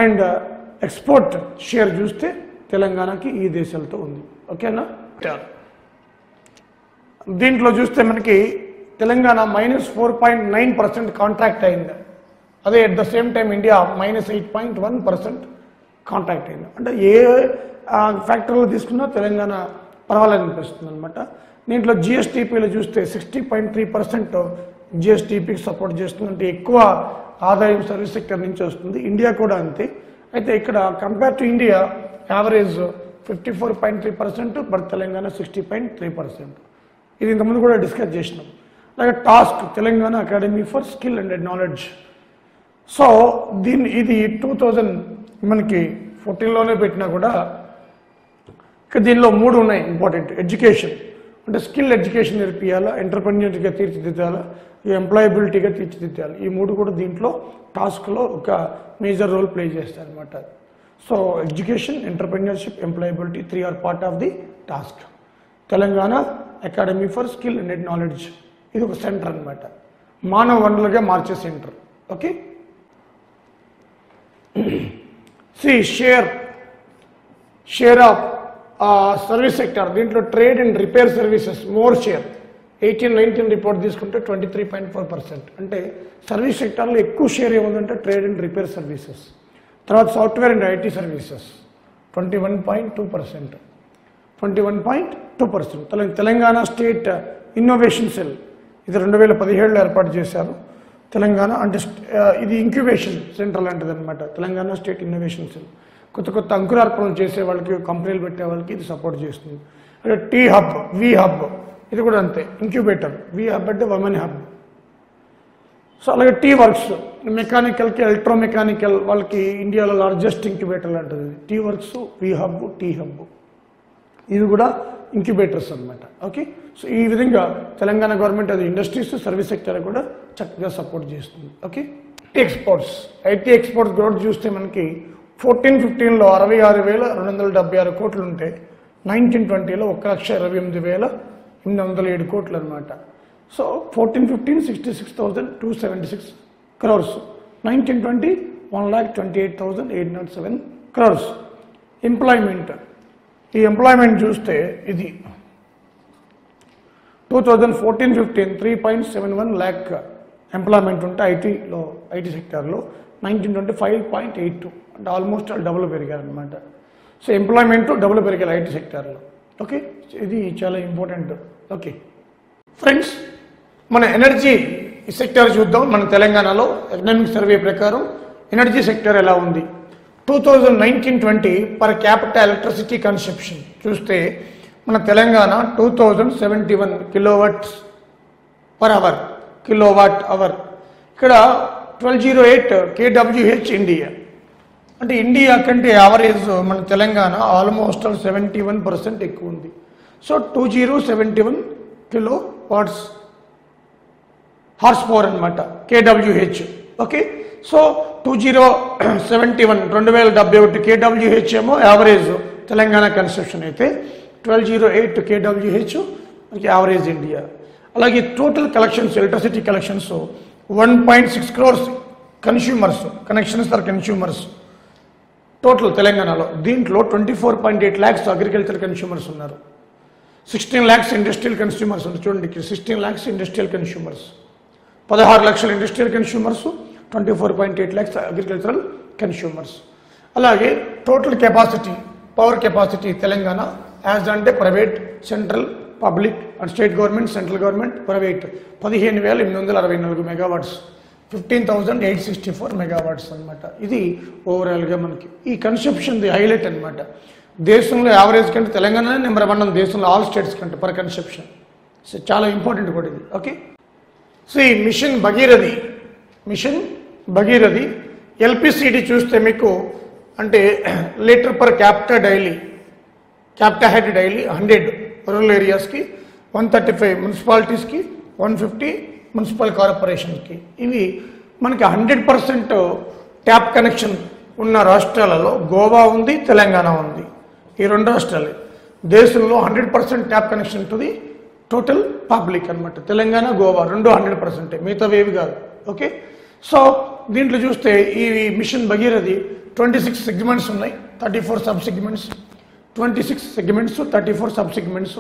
and export share చూస్తే తెలంగాణకి ఈ దేశాలతో ఉంది. ఓకేనా. దీంట్లో చూస్తే మనకి తెలంగాణ -4.9% కాంట్రాక్ట్ అయింది. అదే at the same time India -8.1% contract అయింది. అంటే ఏ ఫ్యాక్టరీలో తీసుకున్నా తెలంగాణ పర్వాలనిపిస్తుంది అనమాట. దీంట్లో జిఎస్టీపీలో చూస్తే 60.3% జిఎస్టీపీకి సపోర్ట్ చేస్తుంది. అంటే ఎక్కువ ఆదాయం సర్వీస్ సెక్టర్ నుంచి వస్తుంది. ఇండియా కూడా అంతే. అయితే ఇక్కడ compare to India average 54.3%, but Telangana 60.3%. ఇది ఇంతకుముందు కూడా డిస్కస్ చేసినాం. అలాగే TASK, Telangana Academy for Skill and Knowledge. So ఇది 2000 మనకి 14లోనే పెట్టినా కూడా దీనిలో 3 ఉన్నాయి ఇంపార్టెంట్. ఎడ్యుకేషన్ అంటే స్కిల్ ఎడ్యుకేషన్ నేర్పియాలా, ఎంటర్‌ప్రెన్యూర్‌గా తీర్చిదిద్దాలా, ఎంప్లాయబిలిటీగా తీర్చిదిద్దాలి. ఈ 3 కూడా దీంట్లో టాస్క్లో ఒక మేజర్ రోల్ ప్లే చేస్తారనమాట. So education, entrepreneurship, employability 3 are part of the TASK. Telangana Academy for Skill and knowledge ఇది ఒక సెంటర్ అనమాట, మానవ వనరులుగా మార్చే centre. Okay. Share of service sector, దీంట్లో trade and repair services more share. 18-19 report తీసుకుంటే 23.4%. అంటే సర్వీస్ సెక్టర్లో ఎక్కువ షేర్ ఏముందంటే ట్రేడ్ అండ్ రిపేర్ సర్వీసెస్. తర్వాత software and IT services 21.2%. 21.2%. Telangana state innovation cell ఇది 2017లో ఏర్పాటు చేశారు. తెలంగాణ అంటే ఇది ఇంక్యుబేషన్ సెంటర్ లాంటిది అనమాట. తెలంగాణ స్టేట్ ఇన్నోవేషన్ సెల్ కొత్త అంకురార్పణలు చేసే వాళ్ళకి, కంపెనీలు పెట్టే వాళ్ళకి ఇది సపోర్ట్ చేస్తుంది. అంటే టీ హబ్, వి హబ్ ఇది కూడా అంతే, ఇంక్యుబేటర్. వి హబ్ అంటే ఉమెన్ హబ్. సో అలాగే టీ వర్క్స్, మెకానికల్కి, ఎలక్ట్రోమెకానికల్ వాళ్ళకి ఇండియాలో లార్జెస్ట్ ఇంక్యుబేటర్ లాంటిది టీ వర్క్స్, వి హబ్, టీ హబ్ ఇవి కూడా ఇంక్యుబేటర్స్ అనమాట. ఓకే. సో ఈ విధంగా తెలంగాణ గవర్నమెంట్ అది ఇండస్ట్రీస్, సర్వీస్ సెక్టర్ కూడా చక్కగా సపోర్ట్ చేస్తుంది. ఓకే. ఐటీ ఎక్స్పోర్ట్స్ గ్రోత్ చూస్తే మనకి 14-15లో 66,276 కోట్లు ఉంటే 19-20లో 1,28,807 కోట్లు అనమాట. So 14-15 66,276 crores, 19-20 1,28,807 crores. ఎంప్లాయ్మెంట్, ఈ ఎంప్లాయ్మెంట్ చూస్తే ఇది 2014-15 3.71 lakh ఎంప్లాయ్మెంట్ ఉంటే ఐటీ సెక్టార్లో, 19-20 5.82, అంటే ఆల్మోస్ట్ డబుల్ పెరిగారనమాట. సో ఎంప్లాయ్మెంట్ డబుల్ పెరిగారు ఐటీ సెక్టార్లో. ఓకే, ఇది చాలా ఇంపార్టెంట్. ఓకే ఫ్రెండ్స్, మన ఎనర్జీ సెక్టర్ చూద్దాం. మన తెలంగాణలో ఎకనామిక్ సర్వే ప్రకారం ఎనర్జీ సెక్టర్ ఎలా ఉంది. 2019-20 పర్ క్యాపిటల్ ఎలక్ట్రిసిటీ కన్సంప్షన్ చూస్తే మన Telangana 2071 kilowatts per hour, kilowatt hour. ఇక్కడ 1208 kWh ఇండియా. అంటే ఇండియా కంటే యావరేజ్ మన తెలంగాణ ఆల్మోస్ట్ 71% ఎక్కువ ఉంది. So 2071 kilo watts horse power అనమాట, KWH. ఓకే, సో 2071 kWh ఏమో యావరేజ్ తెలంగాణ కన్సంప్షన్ అయితే 1208 kWh మనకి యావరేజ్ ఇండియా. అలాగే total collections, electricity collections 1.6 crores consumers, connections or consumers total తెలంగాణలో. దీంట్లో 24.8 lakhs అగ్రికల్చర్ కన్స్యూమర్స్ ఉన్నారు, 16 lakhs ఇండస్ట్రియల్ కన్స్యూమర్స్ ఉన్నారు. చూడండి, 16 lakhs ఇండస్ట్రియల్ కన్స్యూమర్స్, 16 లక్షల industrial consumers, 24.8 lakhs agricultural consumers. అలాగే total capacity, power capacity Telangana as అంటే private, central, public and state government, central government, private 15,864 megawatts, 15,864 megawatts అనమాట. ఇది ఓవరాల్గా మనకి ఈ కన్సంప్షన్ హైలైట్ అనమాట. దేశంలో యావరేజ్ కంటే తెలంగాణనే నెంబర్ 1 దేశంలో ఆల్ స్టేట్స్ కంటే పర్ కన్సంప్షన్. సో చాలా ఇంపార్టెంట్ కూడా ఇది. ఓకే, సో ఈ మిషన్ భగీరథి ఎల్పిసిడి చూస్తే మీకు అంటే litre per capital head daily 100 rural ఏరియాస్కి, 135 మున్సిపాలిటీస్కి, 150 మున్సిపల్ కార్పొరేషన్కి. ఇవి మనకి 100% ట్యాప్ కనెక్షన్ ఉన్న రాష్ట్రాలలో గోవా ఉంది, తెలంగాణ ఉంది. ఈ 2 రాష్ట్రాలే దేశంలో 100% tap connection the total public అనమాట. తెలంగాణ, గోవా 2 100%, మిగతావేవి కాదు. ఓకే, సో దీంట్లో చూస్తే ఈ మిషన్ భగీరథి 26 సెగ్మెంట్స్ ఉన్నాయి, 34 sub segments, 26 segments, 34 sub segments,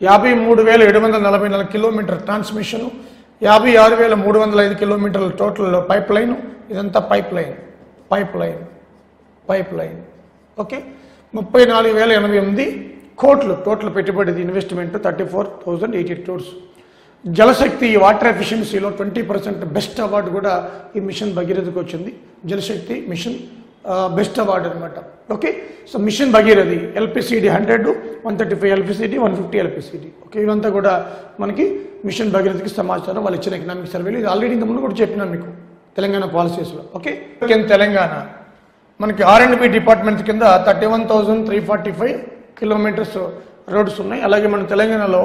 53,744 kilometer transmission, 56,305 కిలోమీటర్ల టోటల్ పైప్ లైన్. ఇదంతా పైప్ లైన్. ఓకే, 34,088 కోట్లు టోటల్ పెట్టుబడి ఇన్వెస్ట్మెంట్, 34,080 crores. జలశక్తి వాటర్ ఎఫిషియన్సీలో 20% బెస్ట్ అవార్డు కూడా ఈ మిషన్ భగీరథకి వచ్చింది. జలశక్తి మిషన్ బెస్ట్ అవార్డు అనమాట. Okay, so mission Bhagirathi LPCD 100, 135 LPCD, 150 LPCD. Okay, ఇవంతా కూడా మనకి మిషన్ భగీరథకి సమాచారం వాళ్ళు ఇచ్చిన ఎకనామిక్ సర్వేలు. ఇది ఆల్రెడీ ఇంతకుముందు కూడా చెప్పినాను మీకు తెలంగాణ పాలసీస్లో. ఓకే, తెలంగాణ మనకి R&B డిపార్ట్మెంట్స్ కింద 31,345 కిలోమీటర్స్ రోడ్స్ ఉన్నాయి. అలాగే మన తెలంగాణలో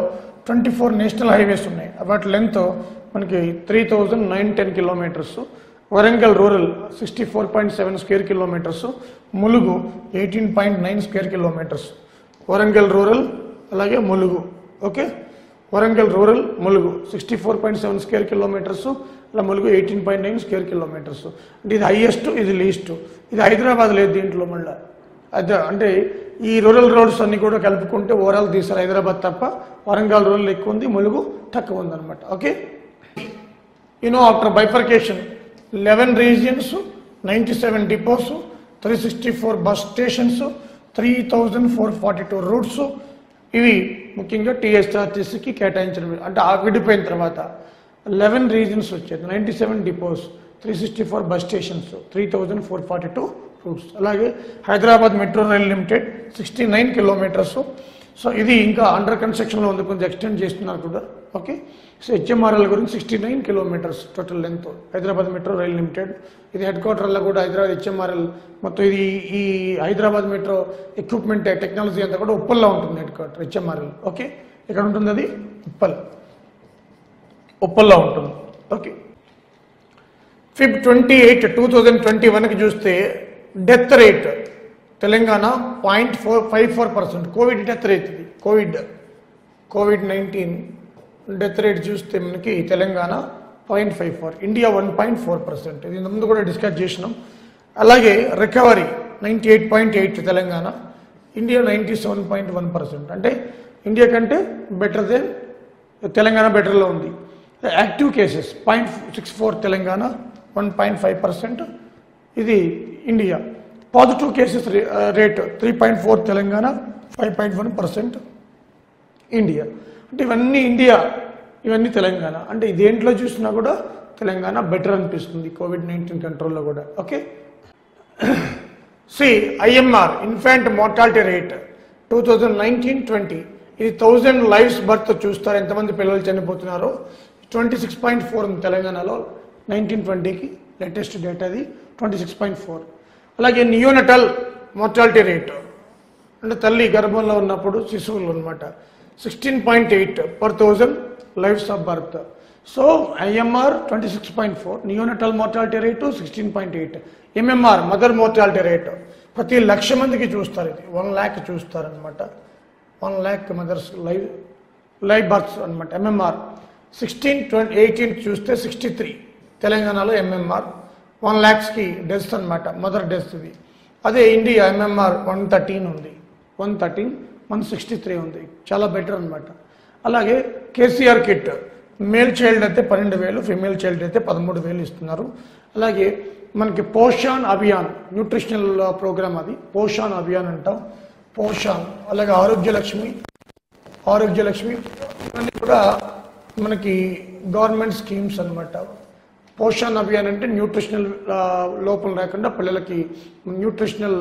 24 నేషనల్ హైవేస్ ఉన్నాయి. వాటి లెంత్ మనకి 3,910 kilometres. Warangal rural 64.7 square kilometres, Mulugu 18.9 square kilometres. Warangal rural అలాగే Mulugu. Okay, Warangal rural Mulugu 64.7 square kilometres, అలా ములుగు 18.9 స్క్వేర్ కిలోమీటర్స్. అంటే ఇది హైయెస్ట్, ఇది లీస్ట్. ఇది హైదరాబాద్ లేదు దీంట్లో. మళ్ళీ అదే అంటే ఈ రూరల్ రోడ్స్ అన్ని కూడా కలుపుకుంటే ఓవరాల్ తీసారు హైదరాబాద్ తప్ప. వరంగల్ రూరల్ ఎక్కువ ఉంది, ములుగు తక్కువ ఉందన్నమాట. Okay, after bifurcation 11 regions, 97 depots, 364 bus stations, 3,442 roots. ఇవి ముఖ్యంగా టీఎస్ఆర్టీసీకి కేటాయించిన, అంటే విడిపోయిన తర్వాత 11 రీజన్స్ వచ్చేది, 97 డిపోస్, 364 బస్ స్టేషన్స్, 3,442 రూట్స్. అలాగే Hyderabad metro rail limited 69 kilometres. So ఇది ఇంకా అండర్ కన్స్ట్రక్షన్లో ఉంది, కొంచెం ఎక్స్టెండ్ చేస్తున్నారు కూడా. ఓకే, సో హెచ్ఎంఆర్ఎల్ గురించి 69 kilometres total length Hyderabad metro rail limited. ఇది హెడ్ క్వార్టర్లో కూడా హైదరాబాద్ హెచ్ఎంఆర్ఎల్ మొత్తం. ఇది ఈ హైదరాబాద్ మెట్రో ఎక్విప్మెంట్ టెక్నాలజీ అంతా కూడా ఉప్పల్లో ఉంటుంది హెడ్ క్వార్టర్ హెచ్ఎంఆర్ఎల్. ఓకే, ఇక్కడ ఉంటుంది అది ఉప్పల్లో ఉంటుంది. ఓకే, Feb 28, 2021కి చూస్తే death rate Telangana 0.54%. Covid death rate ఇది, కోవిడ్-19 డెత్ రేట్ చూస్తే మనకి తెలంగాణ 0.54, ఇండియా 1.4%. ఇది ముందు కూడా డిస్కస్ చేసినాం. అలాగే రికవరీ 98.8 తెలంగాణ, ఇండియా 97.1%. అంటే ఇండియా కంటే బెటర్ దెన్ తెలంగాణ బెటర్లో ఉంది. యాక్టివ్ కేసెస్ 0.64 తెలంగాణ, 1.5% ఇది India. Positive cases rate 3.4 Telangana, 5.1% India. అంటే ఇవన్నీ తెలంగాణ. అంటే దేంట్లో చూసినా కూడా తెలంగాణ బెటర్ అనిపిస్తుంది COVID-19 కంట్రోల్లో కూడా. Okay, IMR infant mortality rate 2019-20 ఇది 1000 లైవ్స్ బర్త్ చూస్తారు, ఎంతమంది పిల్లలు చనిపోతున్నారో. 26.4 ఉంది తెలంగాణలో 19-20కి లేటెస్ట్ డేటా అది 26.4. అలాగే నియోనటల్ మార్టాలిటీ రేట్ అంటే తల్లి గర్భంలో ఉన్నప్పుడు శిశువులు అనమాట 16.8 per 1000 lives of birth. So IMR 26.4, neonatal mortality rate 16.8. MMR mother mortality rate ప్రతి 1,00,000 మందికి చూస్తారు, ఇది 1 lakh చూస్తారనమాట. 1 lakh మదర్స్ లైవ్ బర్త్స్ అనమాట. ఎంఎంఆర్ 16-18 చూస్తే 63 తెలంగాణలో ఎంఎంఆర్ 1 lakhsకి డెత్స్ అనమాట, మదర్ డెత్స్ ఇది. అదే ఇండియా ఎంఎంఆర్ 113 ఉంది, 163 ఉంది, చాలా బెటర్ అనమాట. అలాగే కేసీఆర్ కిట్ మేల్ చైల్డ్ అయితే 12,000, ఫీమేల్ చైల్డ్ అయితే 13,000 ఇస్తున్నారు. అలాగే మనకి పోషాన్ అభియాన్ న్యూట్రిషనల్ ప్రోగ్రామ్, అది పోషాన్ అభియాన్ అంటాం, పోషాన్. అలాగే ఆరోగ్యలక్ష్మి ఇవన్నీ కూడా మనకి గవర్నమెంట్ స్కీమ్స్ అనమాట. పోషాన్ అభియాన్ అంటే న్యూట్రిషనల్ లోపం లేకుండా పిల్లలకి న్యూట్రిషనల్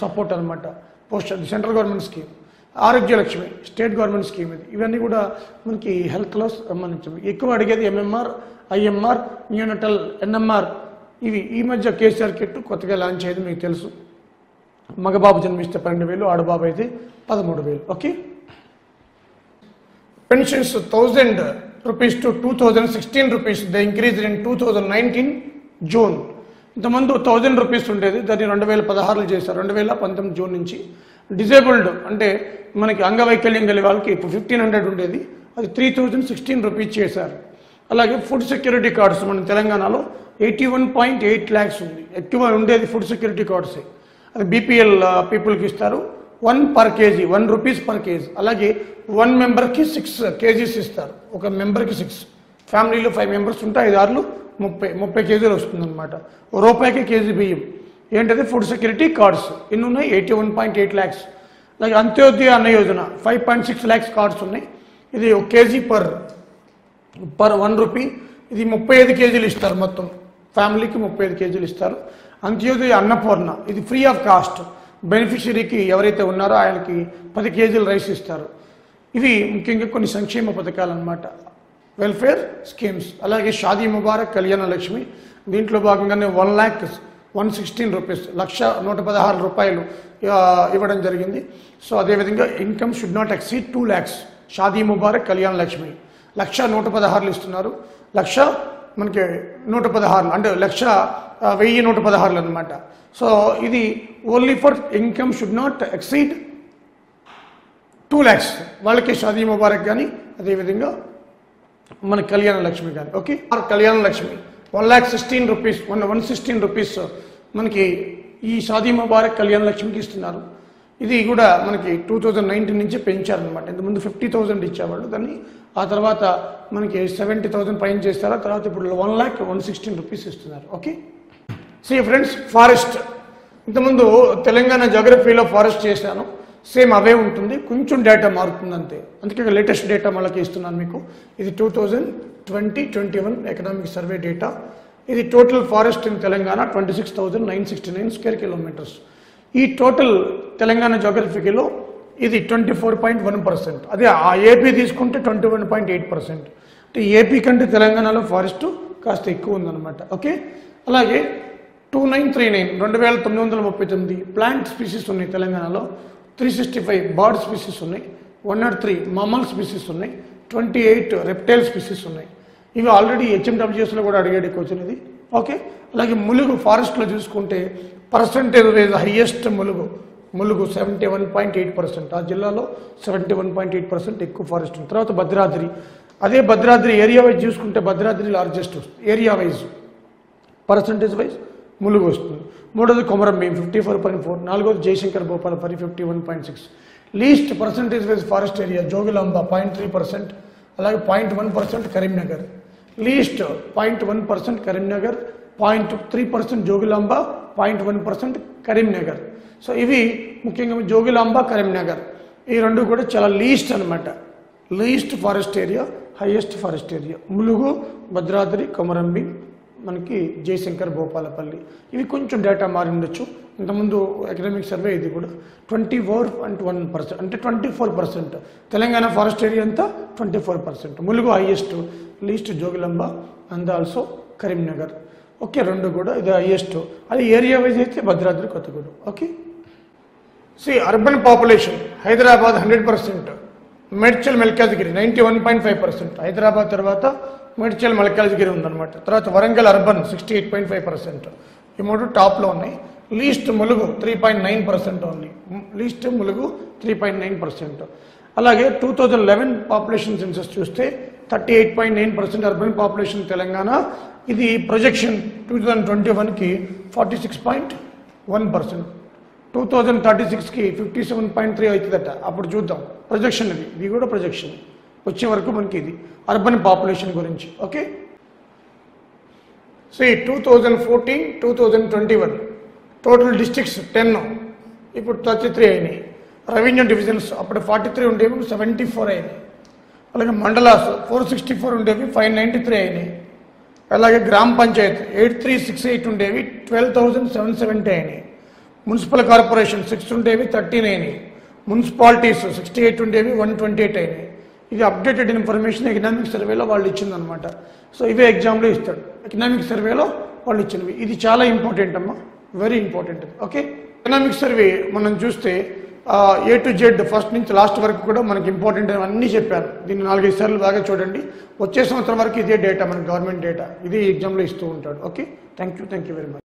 సపోర్ట్ అనమాట. Poshan central government scheme. Arogyalakshmi state government scheme ఇది. ఇవన్నీ కూడా మనకి హెల్త్లో సంబంధించి ఎక్కువ అడిగేది ఎంఎంఆర్, ఐఎంఆర్, న్యూనటల్, ఎన్ఎంఆర్. ఇవి ఈ మధ్య కేసీఆర్ కిట్ కొత్తగా లాంచ్ అయ్యేది మీకు తెలుసు. మగబాబు జన్మిస్తే 12,000, ఆడబాబు అయితే 13,000. Okay, pensions 1,000 rupees to 2,016 rupees. They increased in 2019 June. ఇంతకుముందు 1,000 rupees ఉండేది, దాన్ని 2016 చేశారు, 2019 జూన్ నుంచి. డిజేబుల్డ్ అంటే మనకి అంగవైకల్యం కలిగే వాళ్ళకి ఇప్పుడు 1,500 ఉండేది, అది 3,016 rupees చేశారు. అలాగే ఫుడ్ సెక్యూరిటీ కార్డ్స్ మన తెలంగాణలో 81.8 lakhs ఉంది. ఎక్కువ ఉండేది ఫుడ్ సెక్యూరిటీ కార్డ్సే, అది బీపీఎల్ పీపుల్కి ఇస్తారు. 1 per kg, 1 rupees per kg. అలాగే 1 memberకి 6 kgs ఇస్తారు, ఒక మెంబర్కి 6. ఫ్యామిలీలో 5 members ఉంటే 5 6 30 kgs వస్తుంది అనమాట. రూపాయికి కేజీ బియ్యం. ఏంటది ఫుడ్ సెక్యూరిటీ కార్డ్స్ ఎన్ని ఉన్నాయి? 81.8 lakhs. అలాగే అంత్యోదయ అన్న యోజన 5.6 lakhs కార్డ్స్ ఉన్నాయి. ఇది 1 kg per 1 rupee. ఇది 35 kgs ఇస్తారు, మొత్తం ఫ్యామిలీకి 35 kgs ఇస్తారు. అంత్యోదయ అన్నపూర్ణ ఇది ఫ్రీ ఆఫ్ కాస్ట్, బెనిఫిషరీకి ఎవరైతే ఉన్నారో ఆయనకి 10 kg రైస్ ఇస్తారు. ఇవి ముఖ్యంగా కొన్ని సంక్షేమ పథకాలు అన్నమాట, వెల్ఫేర్ స్కీమ్స్. అలాగే షాదీ ముబారక్ కళ్యాణ లక్ష్మి, దీంట్లో భాగంగానే 1,116 rupees, 1,116 రూపాయలు ఇవ్వడం జరిగింది. సో అదేవిధంగా income should not exceed 2 lakhs. Shaadi Mubarak Kalyana Lakshmi 1,116 ఇస్తున్నారు. 1,00,000 మనకి 116 అంటే 1,116 అనమాట. సో ఇది only for income should not exceed 2 lakhs వాళ్ళకి షాదీ ముబారక్ కానీ, అదేవిధంగా మన కళ్యాణ లక్ష్మి కానీ. Okay, Kalyana Lakshmi 1,16 rupees, 116 rupees మనకి ఈ షాదీ ముబారక్ కళ్యాణ లక్ష్మికి ఇస్తున్నారు. ఇది కూడా మనకి 2019 నుంచి పెంచారనమాట. ఇంతకుముందు 50,000 ఇచ్చేవాళ్ళు, దాన్ని ఆ తర్వాత మనకి 70,000 పైన చేస్తారు. ఆ తర్వాత ఇప్పుడు 1,116 rupees ఇస్తున్నారు. ఓకే, సీ ఫ్రెండ్స్, ఫారెస్ట్ ఇంతకుముందు తెలంగాణ జాగ్రఫీలో ఫారెస్ట్ చేశాను, సేమ్ అవే ఉంటుంది, కొంచెం డేటా మారుతుంది అంతే. అందుకే లేటెస్ట్ డేటా మళ్ళీ ఇస్తున్నాను మీకు. ఇది 2020-21 ఎకనామిక్ సర్వే డేటా. ఇది total forest in Telangana 26,969 square kilometers. ఈ టోటల్ తెలంగాణ జాగ్రఫీలో ఇది 24.1%. అదే ఆ ఏపీ తీసుకుంటే 21.8%. అంటే ఏపీ కంటే తెలంగాణలో ఫారెస్ట్ కాస్త ఎక్కువ ఉందన్నమాట. ఓకే, అలాగే 2939 2,939 ప్లాంట్ స్పీసీస్ ఉన్నాయి తెలంగాణలో, 365 బర్డ్ స్పీసీస్ ఉన్నాయి, 103 మమ్మల్ స్పీసీస్ ఉన్నాయి, 28 రెప్టైల్ స్పీసీస్ ఉన్నాయి. ఇవి ఆల్రెడీ HMWSలో కూడా అడిగాడు క్వశ్చన్ ఇది. ఓకే, అలాగే ములుగు ఫారెస్ట్లో చూసుకుంటే పర్సంటేజ్ వైజ్ హైయెస్ట్ ములుగు 71.8%. ఆ జిల్లాలో 71.8% ఎక్కువ ఫారెస్ట్ ఉంది. తర్వాత భద్రాద్రి, అదే భద్రాద్రి ఏరియా వైజ్ చూసుకుంటే భద్రాద్రి లార్జెస్ట్ వస్తుంది area wise, percentage wise Mulugu వస్తుంది. మూడోది కొమరంభీం 54.4, నాలుగోది Jayashankar Bhupalpally 51.6. Least percentage wise forest area Jogulamba 0.3%, అలాగే 0.1% కరీంనగర్. లీస్ట్ 0.1% కరీంనగర్, 0.3% జోగులాంబ, 0.1%, కరీంనగర్. సో ఇవి ముఖ్యంగా జోగులాంబ, కరీంనగర్ ఈ రెండు కూడా చాలా లీస్ట్ అనమాట. Least forest area, highest forest area Mulugu, Bhadradri, Komaram Bheem, మనకి జయశంకర్, భూపాలపల్లి. ఇవి కొంచెం డేటా మారి ఉండొచ్చు. ఇంతకుముందు ఎకనామిక్ సర్వే ఇది కూడా 24.1%, అంటే 24%. తెలంగాణ ఫారెస్ట్ ఏరియా అంతా 24%. Mulugu highest, least Jogulamba and also Karimnagar. Okay, రెండు కూడా ఇది హైయెస్ట్. అది ఏరియా వైజ్ అయితే Bhadradri, Kothagudem. Okay, urban population Hyderabad 100%, Medchal, Malkajgiri 91.5%. Hyderabad తర్వాత మేడ్చల్, మల్కాజ్గిరి ఉందన్నమాట. తర్వాత వరంగల్ అర్బన్ 68.5%. ఈ మూడు టాప్లో ఉన్నాయి. Least Mulugu 3.9% only. Least Mulugu 3.9%. అలాగే 2011 పాపులేషన్ సెన్సస్ చూస్తే 38.9% అర్బన్ పాపులేషన్ తెలంగాణ. ఇది ప్రొజెక్షన్ 2021కి 46.1%. 2036కి 57.3 అవుతుందట. అప్పుడు చూద్దాం. ప్రొజెక్షన్ ఇది కూడా ప్రొజెక్షన్ వచ్చే వరకు మనకి ఇది అర్బన్ పాపులేషన్ గురించి. ఓకే, 2014, 2021 టోటల్ డిస్ట్రిక్ట్స్ 10, ఇప్పుడు 33 అయినాయి. రెవెన్యూ డివిజన్స్ అప్పుడు 43 ఉండేవి, 74 అయినాయి. అలాగే మండలాస్ 464 ఉండేవి, 593 అయినాయి. అలాగే గ్రామ పంచాయత్ 8368 ఉండేవి, 12,770 అయినాయి. మున్సిపల్ కార్పొరేషన్ 6 ఉండేవి, 13 అయినాయి. మున్సిపాలిటీస్ 68 ఉండేవి, 128 అయినాయి. ఇది అప్డేటెడ్ ఇన్ఫర్మేషన్ ఎకనామిక్ సర్వేలో వాళ్ళు ఇచ్చిందనమాట. సో ఇవే ఎగ్జామ్లో ఇస్తాడు, ఎకనామిక్ సర్వేలో వాళ్ళు ఇచ్చినవి. ఇది చాలా ఇంపార్టెంట్ అమ్మా, very important. Okay, economic survey మనం చూస్తే A to Z ఫస్ట్ నుంచి లాస్ట్ వరకు కూడా మనకి ఇంపార్టెంట్ అన్నీ చెప్పాను. దీన్ని 4-5 సార్లు బాగా చూడండి. వచ్చే సంవత్సరం వరకు ఇదే డేటా, మన గవర్నమెంట్ డేటా ఇది ఎగ్జామ్లో ఇస్తూ ఉంటాడు. Okay, thank you very much.